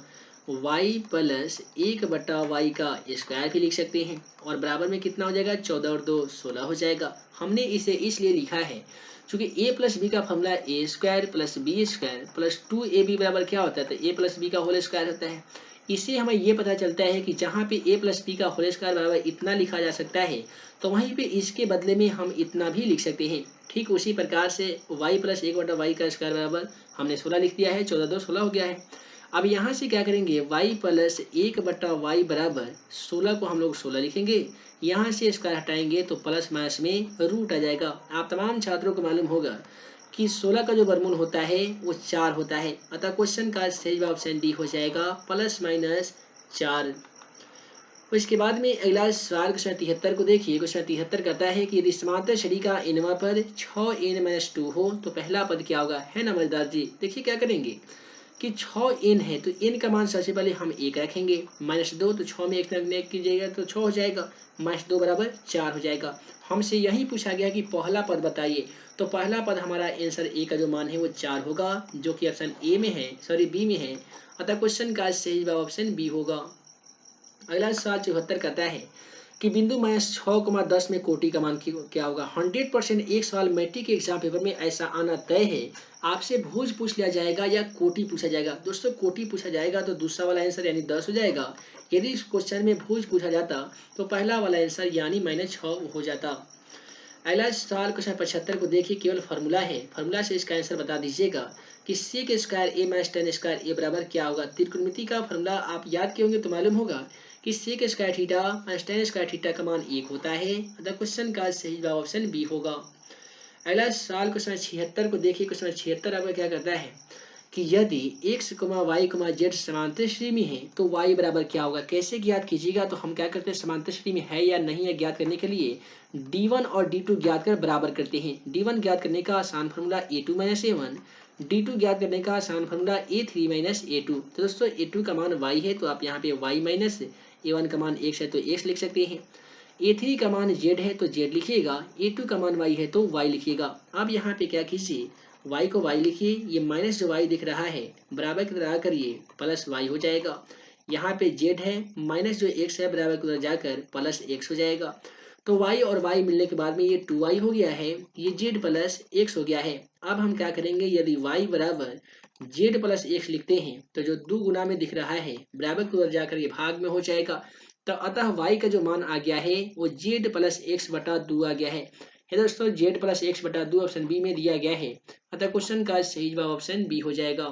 [SPEAKER 1] y प्लस 1 बटा वाई का स्क्वायर भी लिख सकते हैं और बराबर में कितना हो जाएगा, 14 और 2 16 हो जाएगा। हमने इसे इसलिए लिखा है क्योंकि a प्लस बी का formula a square plus B square plus 2ab बराबर क्या होता है, तो a प्लस बी का होल स्क्वायर होता है। इससे हमें ये पता चलता है कि जहाँ पे a प्लस बी का होल स्क्वायर बराबर इतना लिखा जा सकता है तो वहीं पे इसके बदले में हम इतना भी लिख सकते हैं। ठीक उसी प्रकार से y प्लस 1 बटा वाई का स्क्वायर बराबर हमने 16 लिख दिया है, 14 2 16 हो गया है। अब यहाँ से क्या करेंगे, y प्लस 1 बटा वाई बराबर 16 को हम लोग 16 लिखेंगे। यहाँ से स्क्वायर हटाएंगे तो प्लस माइनस में रूट आ जाएगा। आप तमाम छात्रों को मालूम होगा कि 16 का जो वर्गमूल होता है वो 4 होता है। अतः क्वेश्चन का सही जवाब ऑप्शन डी हो जाएगा, प्लस माइनस 4। इसके बाद में अगला सवाल क्वेश्चन 73 को देखिए। क्वेश्चन 73 कहता है कि यदि समांतर श्रेणी का nवां पद 6n-2 हो तो पहला पद क्या होगा। है ना मजेदार जी। देखिए क्या करेंगे कि 6n है तो n का मान सबसे पहले हम 1 रखेंगे, -2 तो 6 में 1 रखने कीजिएगा तो 6 हो जाएगा, -2 बराबर 4 हो जाएगा। हमसे यही पूछा गया कि पहला पद बताइए, तो पहला पद हमारा आंसर ए का जो मान है वो 4 होगा, जो कि ऑप्शन ए में है, सॉरी बी में है, अतः क्वेश्चन का सही जवाब ऑप्शन बी होगा। अगला सवाल 74 कहता है कि बिंदु -6,10 में कोटि का मान क्या होगा। 100% एक सवाल मैट्रिक के एग्जाम पेपर में ऐसा आना तय है, आपसे भुज पूछ लिया जाएगा या कोटि पूछा जाएगा। दोस्तों कोटि पूछा जाएगा तो दूसरा वाला आंसर यानी 10 हो जाएगा, यदि इस क्वेश्चन में भुज पूछा जाता तो पहला वाला आंसर यानी -6 हो जाता। अगला सवाल क्वेश्चन 75 को देखिए, केवल फार्मूला है, फार्मूला से इसका आंसर बता दीजिएगा कि सेक स्क्वायर ए माइनस टेन स्क्वायर ए बराबर क्या होगा। त्रिकोणमिति का फार्मूला आप याद किए होंगे तो मालूम होगा कि sec square theta minus tan square theta का मान 1 होता है, अतः क्वेश्चन का सही जवाब ऑप्शन बी होगा। अगला सवाल क्वेश्चन 76 को देखिए, क्वेश्चन 76 आपका क्या करता है कि यदि x, y, z समांतर श्रेणी में है तो y बराबर क्या होगा। कैसे ज्ञात कीजिएगा, तो हम क्या करते हैं, समांतर श्रेणी में है या नहीं है ज्ञात करने के लिए d1 और d2 ज्ञात कर बराबर करते हैं। d1 ज्ञात करने का आसान formula a2 minus a1, d2 ज्ञात करने का आसान फार्मूला a3 माइनस a2। तो दोस्तों a2 का मान y है तो आप यहाँ पे y माइनस a1 का मान x है तो x लिख सकते हैं, a3 का मान z है तो z लिखिएगा, a2 का मान y है तो y लिखिएगा। अब यहाँ पे क्या कीजिए, y को y लिखिए, ये माइनस जो y दिख रहा है बराबर की तरह करिए प्लस y हो जाएगा। यहाँ पे z है, माइनस जो x है बराबर की तरह जाकर प्लस x हो जाएगा। तो y और y मिलने के बाद में ये 2y हो गया है, ये z प्लस x हो गया है। अब हम क्या करेंगे, यदि y बराबर z प्लस x लिखते हैं तो जो 2 गुना में दिख रहा है बराबर की तरह जाकर ये भाग में हो जाएगा। तो अतः y का जो मान आ गया है वो z प्लस x बटा 2 आ गया है दोस्तों, z प्लस x बटा 2 ऑप्शन बी में दिया गया है, अतः क्वेश्चन का सही जवाब ऑप्शन बी हो जाएगा।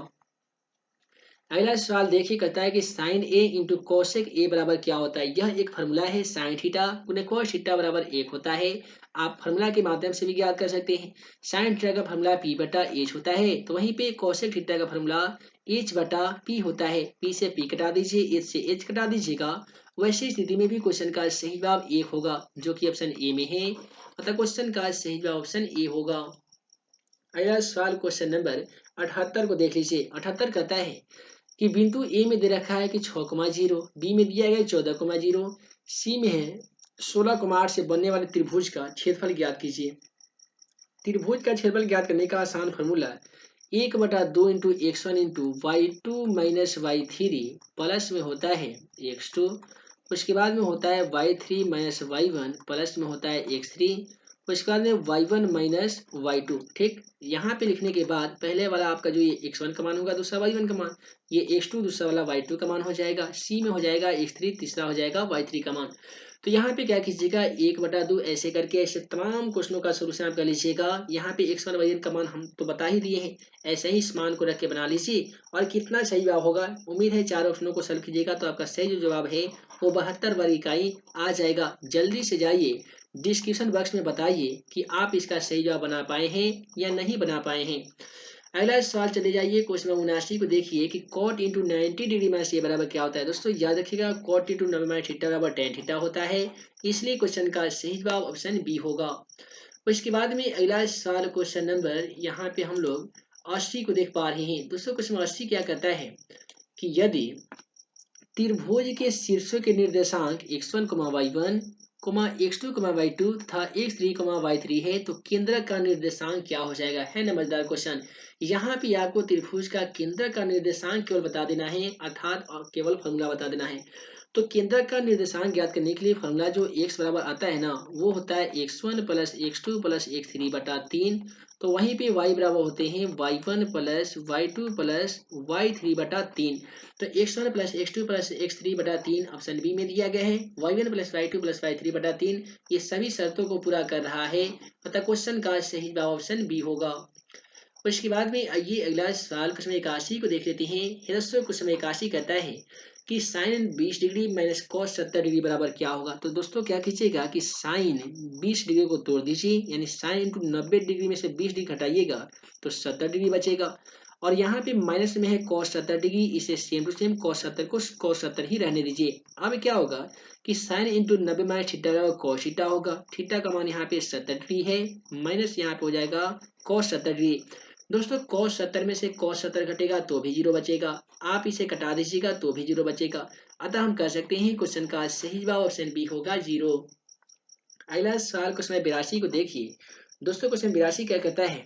[SPEAKER 1] अगला सवाल देखिए, कहता है कि sine A into cosec A बराबर क्या होता है। यह एक फार्मूला है, साइन थीटा गुने कोस थीटा बराबर 1 होता है। आप फार्मूला के माध्यम से भी ज्ञात कर सकते हैं। साइन थीटा का फार्मूला पी बटा एच होता है, तो वहीं पे कोसेक थीटा का फार्मूला एच बटा पी होता है। पी से पी कटा दीजिए, एच से एच कटा दीजिएगा। वैसी स्थिति में भी क्वेश्चन का सही जवाब 1 होगा, जो कि ऑप्शन ए में है, अतः क्वेश्चन का सही जवाब ऑप्शन ए होगा। अगला सवाल क्वेश्चन नंबर 78 को देख लीजिए। 78 कहता है कि बिंदु ए में दे रखा है कि 6,0, बी में दिया गया 14,0, सी में है 16,8 से बनने वाले त्रिभुज का क्षेत्रफल ज्ञात कीजिए। त्रिभुज का क्षेत्रफल ज्ञात करने का आसान formula 1/2 into x1 into y2 minus y3 plus में होता है x2, उसके बाद में होता है y3 माइनस y1 प्लस में होता है x3, उसके बाद में y1 माइनस y2। ठीक, यहाँ पे लिखने के बाद पहले वाला आपका जो ये x1 का मान होगा, दूसरा y1 का मान, ये x2 दूसरा वाला y2 का मान हो जाएगा, c में हो जाएगा x3, तीसरा हो जाएगा y3 का मान। तो यहाँ पे क्या कीजिएगा, 1/2 ऐसे करके ऐसे तमाम क्वेश्चनों का सोल्यूशन आप कर लीजिएगा। यहाँ पे x1 y1 का मान हम तो बता ही दिए हैं, ऐसे ही इस मान को रख के बना लीजिए और कितना सही जवाब होगा। उम्मीद है चार ऑप्शनों को सॉल्व कीजिएगा तो आपका सही जो जवाब है वो 72 वर्ग इकाई आ जाएगा। जल्दी से जाइए डिस्क्रिप्शन बॉक्स में बताइए कि आप इसका सही जवाब बना पाए हैं या नहीं बना पाए हैं। अगला सवाल चले जाइए, क्वेश्चन नंबर 79 को देखिए कि cot इंटू 90 डिग्री माइनस ए बराबर क्या होता है। दोस्तों याद रखिएगा cot इंटू 90 माइनस थीटा बराबर tan थीटा होता है, इसलिए क्वेश्चन का सही जवाब ऑप्शन बी होगा। उसके बाद में अगला सवाल क्वेश्चन नंबर यहाँ पे हम लोग 80 को देख पा रहे हैं। दोस्तों क्वेश्चन 80 क्या कहता है कि यदि त्रिभुज के शीर्षों के निर्देशांक x1, y1, x2, y2 तथा x3, y3 है तो केंद्र का निर्देशांक क्या हो जाएगा। है ना मजेदार क्वेश्चन। यहाँ पे आपको त्रिभुज का केंद्र का निर्देशांक केवल बता देना है, अर्थात केवल फॉर्मूला बता देना है। तो केंद्र का निर्देशांक ज्ञात करने के लिए फॉर्मूला जो x बराबर आता है ना, वो होता है x1 plus x2 plus x3 बटा 3। तो वहीं पे y बराबर होते हैं y1 plus y2 plus y3 बटा 3। तो x1 plus x2 plus x3 बटा 3 ऑप्शन बी में दिया गया है। y1 plus y2 plus y3 बटा 3 ये सभी शर्तों को पूरा कर रहा है, अतः क्वेश्चन का सही जवाब ऑप्शन बी होगा। उसके बाद में आइए अगला सवाल क्वेश्चन 81 को देख लेते हैं। दोस्तों क्वेश्चन 81 कहता है कि sine 20 degree minus cos 70 degree बराबर क्या होगा। तो दोस्तों क्या कीजिएगा कि साइन 20 डिग्री को तोड़ दीजिए, यानी साइन इंटू 90 डिग्री में से 20 डिग्री घटाइएगा तो 70 डिग्री बचेगा। और यहाँ पे माइनस में है cos 70 डिग्री, इसे सेम टू सेम cos 70 को cos 70 ही रहने दीजिए। अब क्या होगा कि sine into 90 minus theta cos theta होगा, थीटा का मान यहाँ पे 70 डिग्री है, माइनस यहाँ पे हो जाएगा cos 70 डिग्री। दोस्तों cos 70 में से cos 70 घटेगा तो भी 0 बचेगा, आप इसे कटा दीजिएगा तो भी 0 बचेगा। अतः हम कह सकते हैं क्वेश्चन का सही जवाब ऑप्शन बी होगा 0। अगला सवाल क्वेश्चन 82 को देखिए। दोस्तों क्वेश्चन 82 क्या कहता है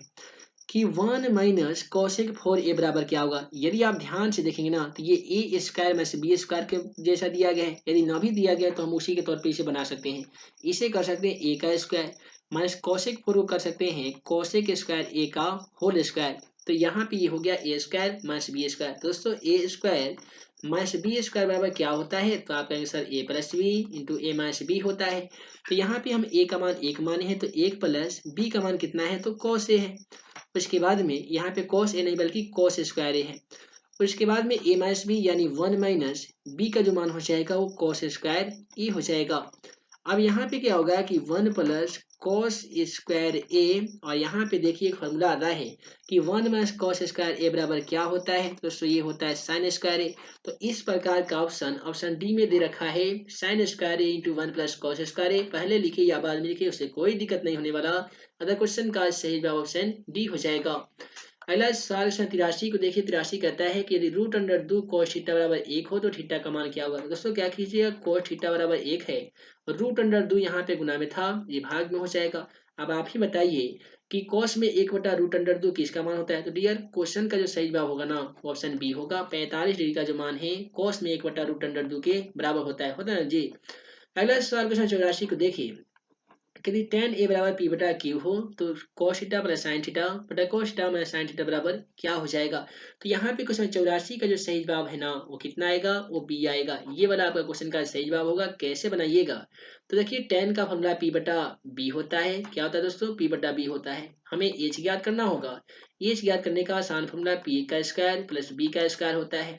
[SPEAKER 1] कि 1 माइनस कोसेक 4a बराबर क्या होगा। यदि आप ध्यान से देखेंगे ना तो ये ए स्क्वायर माइनस बी स्क्वायर के जैसा दिया गया है। यदि ना भी दिया गया तो हम उसी के तौर पे इसे बना सकते हैं। इसे कर सकते हैं ए का स्क्वायर माइनस कोसेक 4 को कर सकते हैं कोसेक स्क्वायर ए का होल स्क्वायर। तो यहाँ पे ये हो गया ए स्क्वायर माइनस बी स्क्वायर। दोस्तों ए स्क्वायर माइनस बी स्क्वायर बराबर क्या होता है, तो आप कहेंगे सर ए प्लस बी इंटू ए माइनस बी होता है। तो यहाँ पे हम ए का मान एक माने हैं तो एक प्लस बी का मान कितना है, तो cos ए है। उसके बाद में यहाँ पे cos ए नहीं बल्कि cos स्क्वायर ए है। उसके बाद में a माइनस बी यानी 1 माइनस बी का जो मान हो जाएगा वो cos स्क्वायर ए हो जाएगा। अब यहाँ पे क्या होगा कि 1 प्लस cos स्क्वायर ए, और यहाँ पे देखिए एक फॉर्मूला आता है कि 1 माइनस cos स्क्वायर ए बराबर क्या होता है, दोस्तों ये होता है sin स्क्वायर ए। तो इस प्रकार का ऑप्शन डी में दे रखा है sin स्क्वायर ए इंटू 1 प्लस cos स्क्वायर ए। पहले लिखे या बाद में लिखे उससे कोई दिक्कत नहीं होने वाला। अगर क्वेश्चन का सही जवाब ऑप्शन डी हो जाएगा। अगला सवाल 83 को देखिए। 83 कहता है कि यदि रूट अंडर दो cos थीटा बराबर 1 हो तो थीटा का मान क्या होगा। दोस्तों क्या कीजिएगा, cos थीटा बराबर 1 है, रूट अंडर दो यहाँ पे गुना में था, ये भाग में हो जाएगा। अब आप ही बताइए कि cos में 1 बटा रूट अंडर दो किसका मान होता है। तो डियर क्वेश्चन का जो सही जवाब होगा ना वो ऑप्शन बी होगा। 45 डिग्री का जो मान है cos में 1 बटा रूट अंडर दो के बराबर होता है ना जी। अगला सवाल क्वेश्चन 84 को देखिए। यदि tan a बराबर p बटा q हो तो cos theta plus sin theta बटा cos theta minus sin theta बराबर क्या हो जाएगा। तो यहाँ पे क्वेश्चन 84 का जो सही जवाब है ना वो कितना आएगा, वो b आएगा। ये वाला आपका क्वेश्चन का सही जवाब होगा। कैसे बनाइएगा, तो देखिए tan का फॉर्मूला p बटा b होता है। क्या होता है दोस्तों, p बटा b होता है। हमें h ज्ञात करना होगा। h ज्ञात करने का आसान फॉर्मूला p का स्क्वायर प्लस b का स्क्वायर होता है।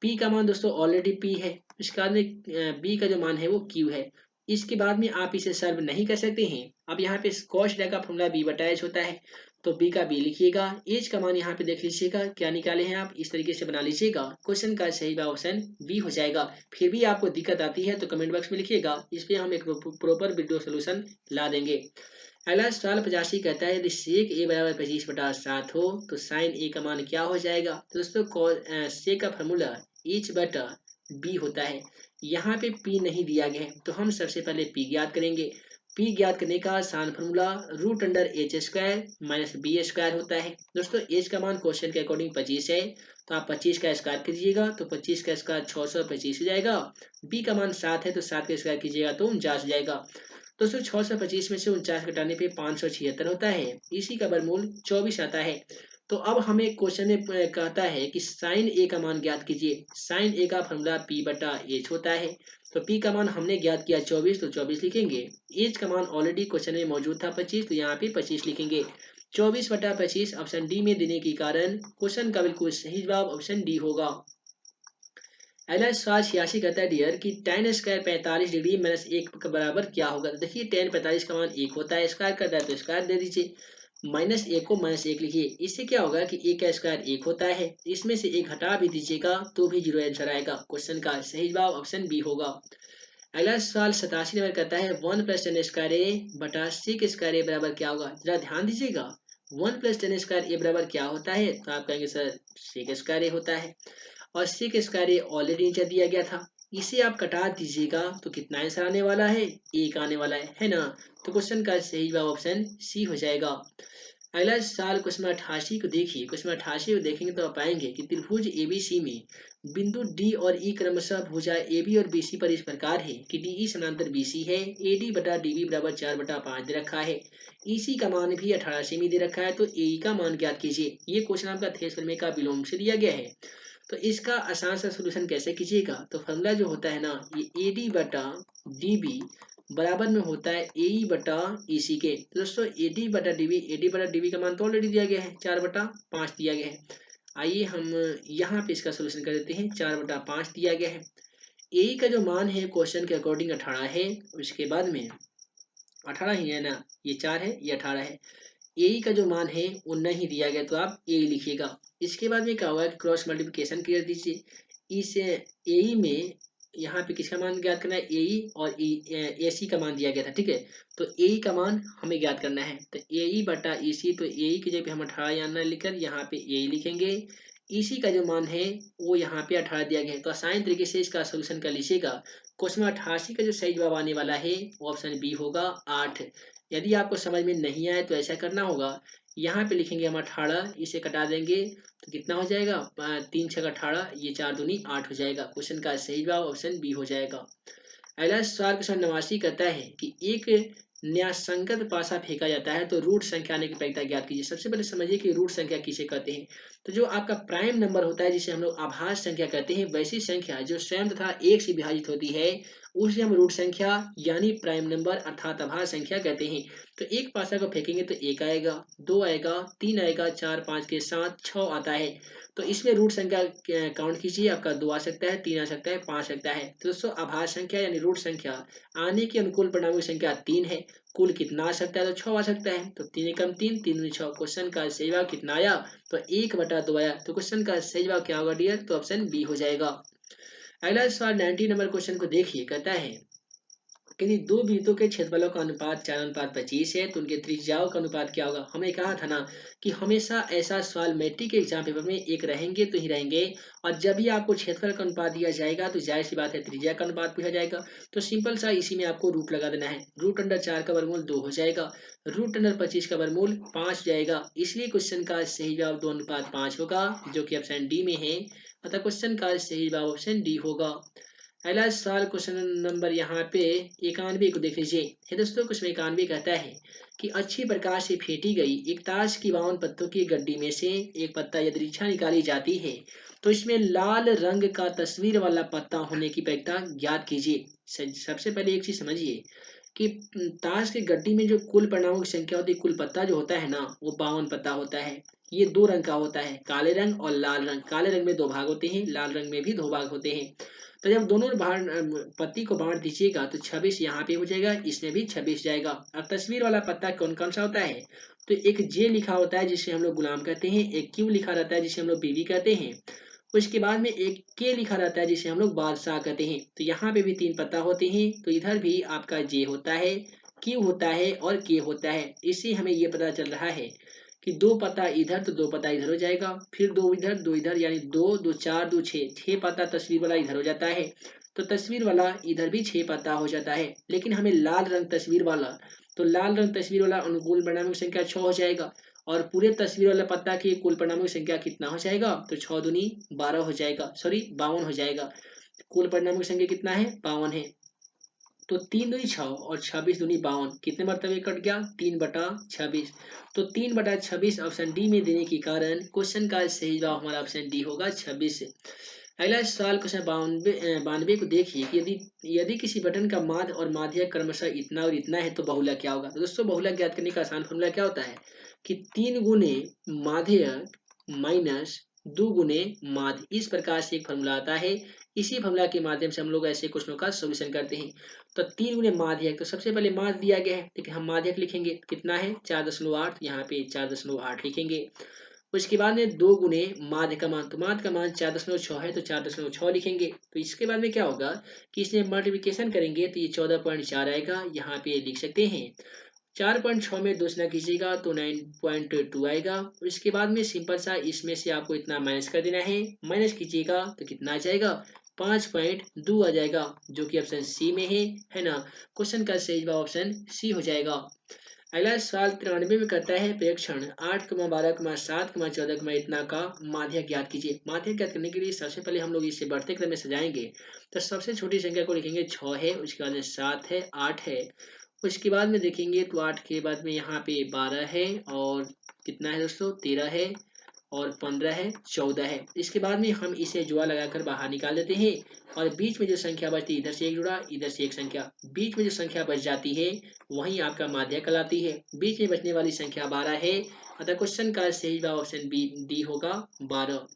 [SPEAKER 1] p का मान दोस्तों ऑलरेडी p है, इसके बाद में b का जो मान है वो q है। इसके बाद में आप इसे सॉल्व नहीं कर सकते हैं। अब यहाँ पे cos थीटा का फॉर्मूला b बटा h होता है, तो b का b लिखिएगा, h का मान यहाँ पे देख लीजिएगा क्या निकाले हैं आप, इस तरीके से बना लीजिएगा। क्वेश्चन का सही जवाब ऑप्शन बी हो जाएगा। फिर भी आपको दिक्कत आती है तो कमेंट बॉक्स में लिखिएगा, इस पे हम एक प्रॉपर वीडियो सोल्यूशन ला देंगे। अगला सवाल 85 कहता है यदि सेक ए बराबर 25 बटा 7 हो तो साइन ए का मान क्या हो जाएगा। तो दोस्तों सेक का फॉर्मूला एच बटा बी होता है। यहाँ पे p नहीं दिया गया है तो हम सबसे पहले p ज्ञात करेंगे। p ज्ञात करने का आसान formula root under H square minus B square होता है। दोस्तों h का मान क्वेश्चन के अकॉर्डिंग 25 है, तो आप 25 का स्क्वायर कीजिएगा तो 25 का स्क्वायर 625 हो जाएगा। b का मान 7 है तो 7 का स्क्वायर कीजिएगा तो 49 हो जाएगा। दोस्तों 625 में से 49 घटाने पे 576 होता है, इसी का वर्गमूल 24 आता है। तो अब हमें क्वेश्चन में कहता है कि साइन ए का मान ज्ञात कीजिए। साइन ए का फॉर्मूला p बटा एच होता है, तो p का मान हमने ज्ञात किया 24 तो 24 लिखेंगे। एच का मान ऑलरेडी क्वेश्चन में मौजूद था 25, तो यहाँ पे 25 लिखेंगे। 24 बटा 25 ऑप्शन डी में देने के कारण क्वेश्चन का बिल्कुल सही जवाब ऑप्शन डी होगा। अगला सवाल 86 कहता है डियर कि tan स्क्वायर 45 डिग्री माइनस 1 के बराबर क्या होगा। तो देखिए tan 45 का मान 1 होता है, स्क्वायर करता है तो स्क्वायर दे दीजिए, माइनस 1 को माइनस 1 लिखिए। इससे क्या होगा कि a का स्क्वायर 1 होता है, इसमें से 1 हटा भी दीजिएगा तो भी 0 आंसर आएगा। क्वेश्चन का सही जवाब ऑप्शन बी होगा। अगला सवाल 87 नंबर कहता है 1 प्लस टेन स्क्वायर ए बटा सेक स्क्वायर ए बराबर क्या होगा। जरा ध्यान दीजिएगा, 1 प्लस टेन स्क्वायर ए बराबर क्या होता है, तो आप कहेंगे सर सेक स्क्वायर ए होता है, और सेक स्क्वायर ए ऑलरेडी नीचे दिया गया था। इसे आप कटा दीजिएगा तो कितना आंसर आने वाला है, एक आने वाला है ना। तो क्वेश्चन का सही जवाब ऑप्शन सी हो जाएगा। अगला सवाल क्वेश्चन 88 को देखिए। क्वेश्चन 88 को देखेंगे तो आप पाएंगे कि त्रिभुज एबीसी में बिंदु डी और ई क्रमशः भुजा एबी और बीसी पर इस प्रकार है कि डी समानांतर बीसी है, एडी बटा डीबी बराबर 4 बटा 5 दे रखा है, ईसी का मान भी 18 सेमी दे रखा है, तो ए का मान ज्ञात कीजिए। ये क्वेश्चन आपका थेस प्रमेय का विलोम से दिया गया है। तो इसका आसान सा सोल्यूशन कैसे कीजिएगा, तो फॉर्मूला जो होता है ना ये AD बटा DB बराबर में होता है AE बटा EC के। तो दोस्तों AD बटा DB का मान तो ऑलरेडी दिया गया है, 4 बटा 5 दिया गया है। आइए हम यहाँ पे इसका सोल्यूशन कर देते हैं। 4 बटा 5 दिया गया है, AE का जो मान है क्वेश्चन के अकॉर्डिंग 18 है, उसके बाद में 18 ही है ना, ये 4 है ये 18 है। ए का जो मान है वो नहीं दिया गया तो आप ए लिखिएगा। इसके बाद में क्या होगा कि क्रॉस मल्टीप्लिकेशन कर दीजिए। इस ए में यहाँ पे किसका मान ज्ञात करना है, ए और ए सी का मान दिया गया था, ठीक है। तो ए का मान हमें ज्ञात करना है, तो ए बटा ई सी, तो ए की जगह पे हम 18 यहाँ लिखकर यहाँ पे ए लिखेंगे। इसी का जो मान है वो यहाँ पे 18 दिया गया है, तो आसान तरीके से इसका सोल्यूशन कर लीजिएगा। क्वेश्चन में 88 का जो सही जवाब आने वाला है वो ऑप्शन बी होगा 8। यदि आपको समझ में नहीं आए तो ऐसा करना होगा, यहाँ पे लिखेंगे हम 18, इसे कटा देंगे तो कितना हो जाएगा, 3 छः 18, ये 4 दूनी 8 हो जाएगा। क्वेश्चन का सही जवाब ऑप्शन बी हो जाएगा। अगला सवाल क्वेश्चन 89 कहता है कि एक न्यासंगत पासा फेंका जाता है तो रूट संख्या आने की प्रक्रिया ज्ञात कीजिए। सबसे पहले समझिए कि रूट संख्या किसे कहते हैं। तो जो आपका प्राइम नंबर होता है जिसे हम लोग आभास संख्या कहते हैं, वैसी संख्या जो स्वयं तथा एक से विभाजित होती है उसे हम रूट संख्या यानी प्राइम नंबर अर्थात आभास संख्या कहते हैं। तो एक पासा को फेंकेंगे तो 1 आएगा, 2 आएगा, 3 आएगा, 4 5 के साथ 6 आता है। तो इसमें रूट संख्या काउंट कीजिए, आपका 2 आ सकता है, 3 आ सकता है, 5 आ सकता है। तो दोस्तों आभास संख्या यानी रूट संख्या आने के अनुकूल परिणामों की संख्या 3 है। कुल कितना आ सकता है, तो 6 आ सकता है। तो 3 एकम 3, 3 दूनी 6। क्वेश्चन का सही जवाब कितना आया, तो 1/2 आया। तो क्वेश्चन का सही जवाब क्या होगा डियर, तो ऑप्शन बी हो जाएगा। अगला सवाल 90 नंबर क्वेश्चन को देखिए, कहता है यदि दो वृत्तों के क्षेत्रफलों का अनुपात 4:25 है तो उनके त्रिज्याओं का अनुपात क्या होगा। हमने कहा था ना कि हमेशा ऐसा सवाल मैट्रिक के एग्जाम पेपर में एक रहेंगे तो ही रहेंगे, और जब भी आपको क्षेत्रफल का अनुपात दिया जाएगा तो जाहिर सी बात है त्रिज्या का अनुपात पूछा जाएगा। तो सिंपल सा इसी में आपको रूट लगा देना है। √4 का वर्गमूल 2 हो जाएगा, √25 का वर्गमूल 5 जाएगा। इसलिए क्वेश्चन का सही जवाब 2:5 होगा, जो कि ऑप्शन डी में है। अतः क्वेश्चन का सही जवाब ऑप्शन डी होगा। अगला सवाल क्वेश्चन नंबर यहाँ पे 91 को देख लीजिए। है दोस्तों, क्वेश्चन 91 कहता है कि अच्छी प्रकार से फेंटी गई एक ताश की 52 पत्तों की गड्डी में से एक पत्ता यदि रिक्शा निकाली जाती है तो इसमें लाल रंग का तस्वीर वाला पत्ता होने की प्रक्रिया ज्ञात कीजिए। सबसे पहले एक चीज समझिए कि ताश की गड्डी में जो कुल परिणामों की संख्या होती है, कुल पत्ता जो होता है ना, वो 52 पत्ता होता है। ये 2 रंग का होता है, काले रंग और लाल रंग। काले रंग में 2 भाग होते हैं, लाल रंग में भी 2 भाग होते हैं। तो जब दोनों पत्ती को बांट दीजिएगा तो 26 यहाँ पे हो जाएगा, इसमें भी 26 जाएगा। अब तस्वीर वाला पत्ता कौन कौन सा होता है, तो एक जे लिखा होता है जिसे हम लोग गुलाम कहते हैं, एक क्यू लिखा रहता है जिसे हम लोग बीवी कहते हैं, उसके बाद में एक के लिखा रहता है जिसे हम लोग बादशाह कहते हैं। तो यहाँ पे भी 3 पत्ता होते हैं, तो इधर भी आपका जे होता है, क्यू होता है और के होता है। इससे हमें ये पता चल रहा है कि 2 पत्ता इधर तो 2 पत्ता इधर हो जाएगा, फिर 2 इधर 2 इधर, यानी 2 2 4 2 6, 6 पत्ता तस्वीर वाला इधर हो जाता है। तो तस्वीर वाला इधर भी 6 पत्ता हो जाता है। लेकिन हमें लाल रंग तस्वीर वाला, तो लाल रंग तस्वीर वाला अनुकूल परिणामों की संख्या 6 हो जाएगा, और पूरे तस्वीर वाला पत्ता की कुल परिणामों की संख्या कितना हो जाएगा, तो 6 दूनी 12 हो जाएगा, सॉरी 52 हो जाएगा। कुल परिणामों की संख्या कितना है, 52 है। तो 3 दूनी 6 और 26 दूनी 52, कितने मरतबे कट गया, 3/26। तो 3/26 ऑप्शन डी में देने के कारण क्वेश्चन का सही जवाब हमारा ऑप्शन डी होगा 26। अगला सवाल क्वेश्चन 92 को देखिए कि यदि यदि किसी बटन का माध्य और माध्यक क्रमशः इतना और इतना है तो बहुलक क्या होगा। तो दोस्तों बहुलक ज्ञात करने का आसान फॉर्मूला क्या होता है कि 3 गुने माध्यक माइनस 2 गुने माध्य, इस प्रकार से एक फॉर्मूला आता है। इसी फॉर्मूला के माध्यम से हम लोग ऐसे क्वेश्चनों का सॉल्यूशन करते हैं। तो 3 गुने माध्यक, तो सबसे पहले माध्य दिया गया है, लेकिन हम माध्यक लिखेंगे कितना है 4.8, यहाँ पे 4.8 लिखेंगे। उसके बाद में 2 गुने माध्य का मान, तो माध्य का मान 4.6 है तो 4.6 लिखेंगे। तो इसके बाद में क्या होगा कि इसमें मल्टीप्लिकेशन करेंगे तो ये 14.4 आएगा, यहाँ पे लिख सकते हैं। 4.6 में 2 गुना कीजिएगा तो 9.2 आएगा। इसके बाद में सिंपल सा इसमें से आपको इतना माइनस कर देना है, माइनस कीजिएगा तो कितना आ जाएगा 5.2 आ जाएगा, जो कि ऑप्शन सी में है ना। क्वेश्चन का सही जवाब ऑप्शन सी हो जाएगा। अगला सवाल 93 में करता है प्रेक्षण 8, 12, 7, 14, इतना का माध्य ज्ञात कीजिए। माध्य ज्ञात करने के लिए सबसे पहले हम लोग इसे बढ़ते क्रम में सजाएंगे। तो सबसे छोटी संख्या को लिखेंगे 6 है, उसके बाद में 7 है, 8 है। उसके बाद में देखेंगे तो 8 के बाद में यहाँ पे 12 है, और कितना है दोस्तों 13 है, और 15 है, 14 है। इसके बाद में हम इसे जुआ लगाकर बाहर निकाल देते हैं, और बीच में जो संख्या बचती है, इधर से एक जुड़ा इधर से एक संख्या, बीच में जो संख्या बच जाती है वही आपका माध्य कहलाती है। बीच में बचने वाली संख्या 12 है, अतः क्वेश्चन का सही जवाब ऑप्शन बी डी होगा 12।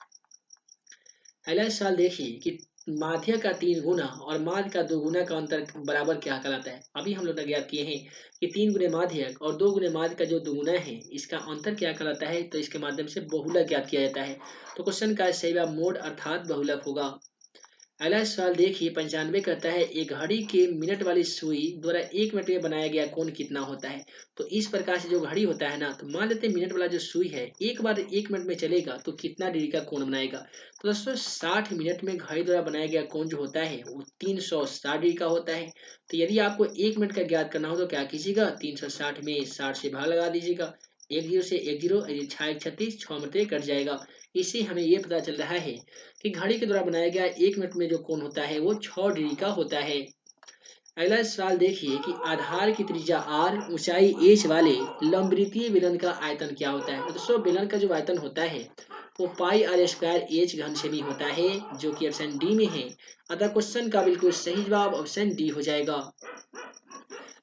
[SPEAKER 1] अगला सवाल देखिए कि माध्य का 3 गुना और माध्य का 2 गुना का अंतर बराबर क्या कहलाता है। अभी हम लोग ने ज्ञात किए हैं कि 3 गुने माध्य और 2 गुने माध्य का जो 2 गुना है इसका अंतर क्या कहलाता है, तो इसके माध्यम से बहुलक ज्ञात किया जाता है। तो क्वेश्चन का सही जवाब मोड अर्थात बहुलक होगा। अगला सवाल देखिए 95 कहता है एक घड़ी के मिनट वाली सुई द्वारा 1 मिनट में बनाया गया कोण कितना होता है। तो इस प्रकार से जो घड़ी होता है ना, तो मान लेते हैं मिनट वाला जो सुई है एक बार 1 मिनट में चलेगा तो कितना डिग्री का कोण बनाएगा। तो दोस्तों 60 मिनट में घड़ी द्वारा बनाया गया कोण जो होता है वो 360 डिग्री का होता है। तो यदि आपको 1 मिनट का ज्ञात करना हो तो क्या कीजिएगा, 360 में 60 से भाग लगा दीजिएगा। एक जीरो से एक जीरो, 6 36 6 मिनट कट जाएगा। इससे हमें ये पता चल रहा है कि घड़ी के द्वारा बनाया गया 1 मिनट में जो कोण होता है वो 6 डिग्री का होता है। अगला सवाल देखिए कि आधार की त्रिज्या r, ऊंचाई h वाले लंबवृत्तीय बेलन का आयतन क्या होता है। तो दोस्तों बेलन का जो आयतन होता है वो पाई आर स्क्वायर एच घन सेमी होता है, जो कि ऑप्शन डी में है। अतः क्वेश्चन का बिल्कुल सही जवाब ऑप्शन डी हो जाएगा।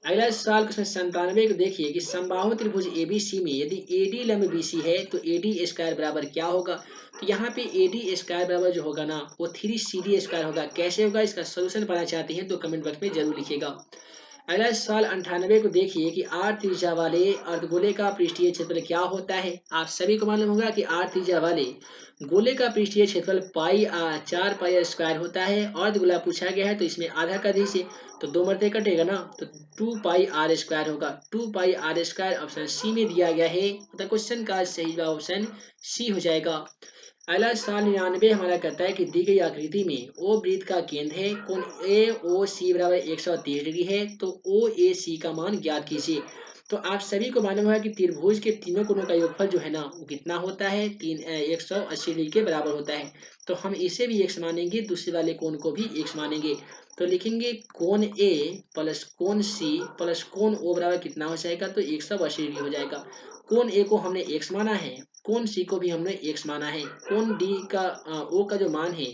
[SPEAKER 1] अगला सवाल क्वेश्चन 97 को देखिए कि समबाहु त्रिभुज एबीसी में यदि एडी लंब बीसी है तो एडी स्क्वायर बराबर क्या होगा। तो यहाँ पे एडी स्क्वायर बराबर जो होगा ना वो 3CD स्क्वायर होगा। कैसे होगा, इसका सोल्यूशन पाना चाहते हैं तो कमेंट बॉक्स में जरूर लिखिएगा। अगला सवाल 98 को देखिए कि आर त्रिज्या वाले अर्धगोले का पृष्ठीय क्षेत्रफल क्या होता है। आप सभी को मालूम होगा कि आर त्रिज्या वाले गोले का पृष्ठीय क्षेत्रफल पाई 4 पाई स्क्वायर होता है। अर्धगोला पूछा गया है तो इसमें आधा कर दीजिए तो 2 मरते कटेगा ना, तो 2 पाई r स्क्वायर होगा। 2 पाई r स्क्वायर ऑप्शन सी में दिया गया है। तो क्वेश्चन का सही जवाब ऑप्शन सी हो जाएगा। अगला सवाल 99 हमारा कहता है कि दी गई आकृति में ओ वृत्त का केंद्र है, कोण ए ओ सी बराबर 130 डिग्री है, तो ओ ए सी का मान ज्ञात कीजिए। तो आप सभी को मालूम है कि त्रिभुज के तीनों कोणों का योगफल जो है ना वो कितना होता है, 180 डिग्री के बराबर होता है। तो हम इसे भी x मानेंगे, दूसरे वाले कोण को भी x मानेंगे। तो लिखेंगे कोण ए प्लस कोण सी प्लस कोण ओ बराबर कितना हो जाएगा, तो 180 डिग्री हो जाएगा। कोण ए को हमने x माना है, कोण सी को भी हमने x माना है। कोण डी का ओ का जो मान है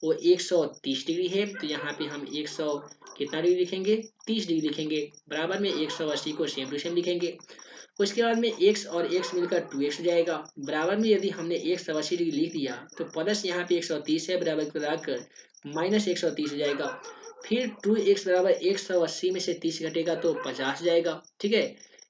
[SPEAKER 1] वो 130 डिग्री है। तो यहाँ पे हम 100 कितना डिग्री लिखेंगे, 30 डिग्री लिखेंगे। बराबर में 180 को सेम टू सेम लिखेंगे। उसके बाद में x और x मिलकर 2x हो जाएगा। बराबर में यदि हमने 180 डिग्री लिख दिया तो प्लस यहाँ पे 130 है, बराबर को लगाकर माइनस 130 हो जाएगा। फिर 2x बराबर 180 में से 30 घटेगा तो 50 हो जाएगा। ठीक है,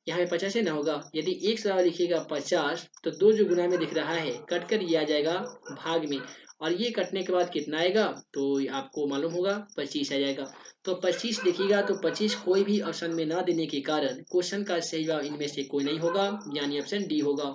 [SPEAKER 1] यहाँ पे 50 है ना होगा। यदि x बराबर लिखिएगा 50 तो 2 जो गुना में दिख रहा है कट कर ये आ जाएगा भाग में, और ये कटने के बाद कितना आएगा तो आपको मालूम होगा 25 आ जाएगा। तो 25 देखिएगा तो 25 कोई भी ऑप्शन में ना देने के कारण क्वेश्चन का सही जवाब इनमें से कोई नहीं होगा, यानी ऑप्शन डी होगा।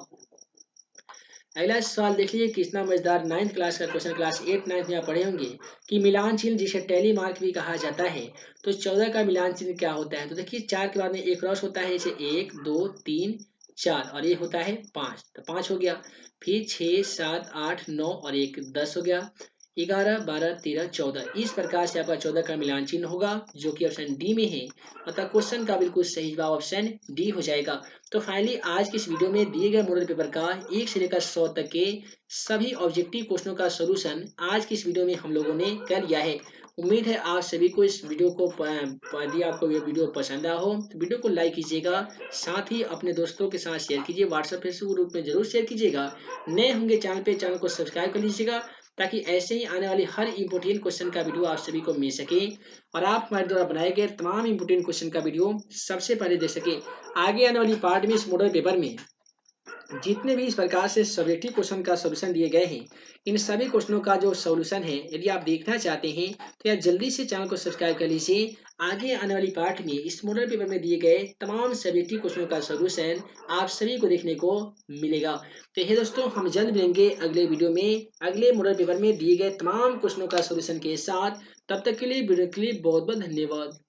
[SPEAKER 1] अगला सवाल देख लीजिए कितना मजेदार 9th क्लास का क्वेश्चन, क्लास 8 9 में आप पढ़े होंगे कि मिलान चिन्ह जिसे टैली मार्क भी कहा जाता है, तो 14 का मिलान चिन्ह क्या होता है। तो देखिए 4 के बाद में एक क्रॉस होता है, जैसे 1 2 3 4 और ये होता है 5, तो 5 हो गया। फिर 6 7 8 9 और 1 10 हो गया। 11 12 13 14 इस प्रकार से आपका 14 का मिलान चिन्ह होगा, जो कि ऑप्शन डी में है। अतः क्वेश्चन का बिल्कुल सही जवाब ऑप्शन डी हो जाएगा। तो फाइनली आज की इस वीडियो में दिए गए मॉडल पेपर का 1 से लेकर 100 तक के सभी ऑब्जेक्टिव क्वेश्चनों का सॉल्यूशन आज की इस वीडियो में हम लोगों ने कर लिया है। उम्मीद है आप सभी को इस वीडियो को यदि आपको ये वीडियो पसंद आया हो तो वीडियो को लाइक कीजिएगा, साथ ही अपने दोस्तों के साथ शेयर कीजिए, व्हाट्सएप फेसबुक ग्रुप में जरूर शेयर कीजिएगा। नए होंगे चैनल पे, चैनल को सब्सक्राइब कर लीजिएगा ताकि ऐसे ही आने वाली हर इंपोर्टेंट क्वेश्चन का वीडियो आप सभी को मिल सके और आप हमारे द्वारा बनाए गए तमाम इंपोर्टेंट क्वेश्चन का वीडियो सबसे पहले देख सके। आगे आने वाली पार्ट में इस मॉडल पेपर में जितने भी इस प्रकार से सब्जेक्टिव क्वेश्चन का सॉल्यूशन दिए गए हैं, इन सभी क्वेश्चनों का जो सॉल्यूशन है यदि आप देखना चाहते हैं तो यार जल्दी से चैनल को सब्सक्राइब कर लीजिए। आगे आने वाली पार्ट में इस मॉडल पेपर में दिए गए तमाम सब्जेक्टिव क्वेश्चनों का सॉल्यूशन आप सभी को देखने को मिलेगा। तो ये दोस्तों हम जल्द मिलेंगे अगले वीडियो में अगले मॉडल पेपर में दिए गए तमाम क्वेश्चनों का सॉल्यूशन के साथ। तब तक के लिए वीडियो के लिए बहुत बहुत धन्यवाद।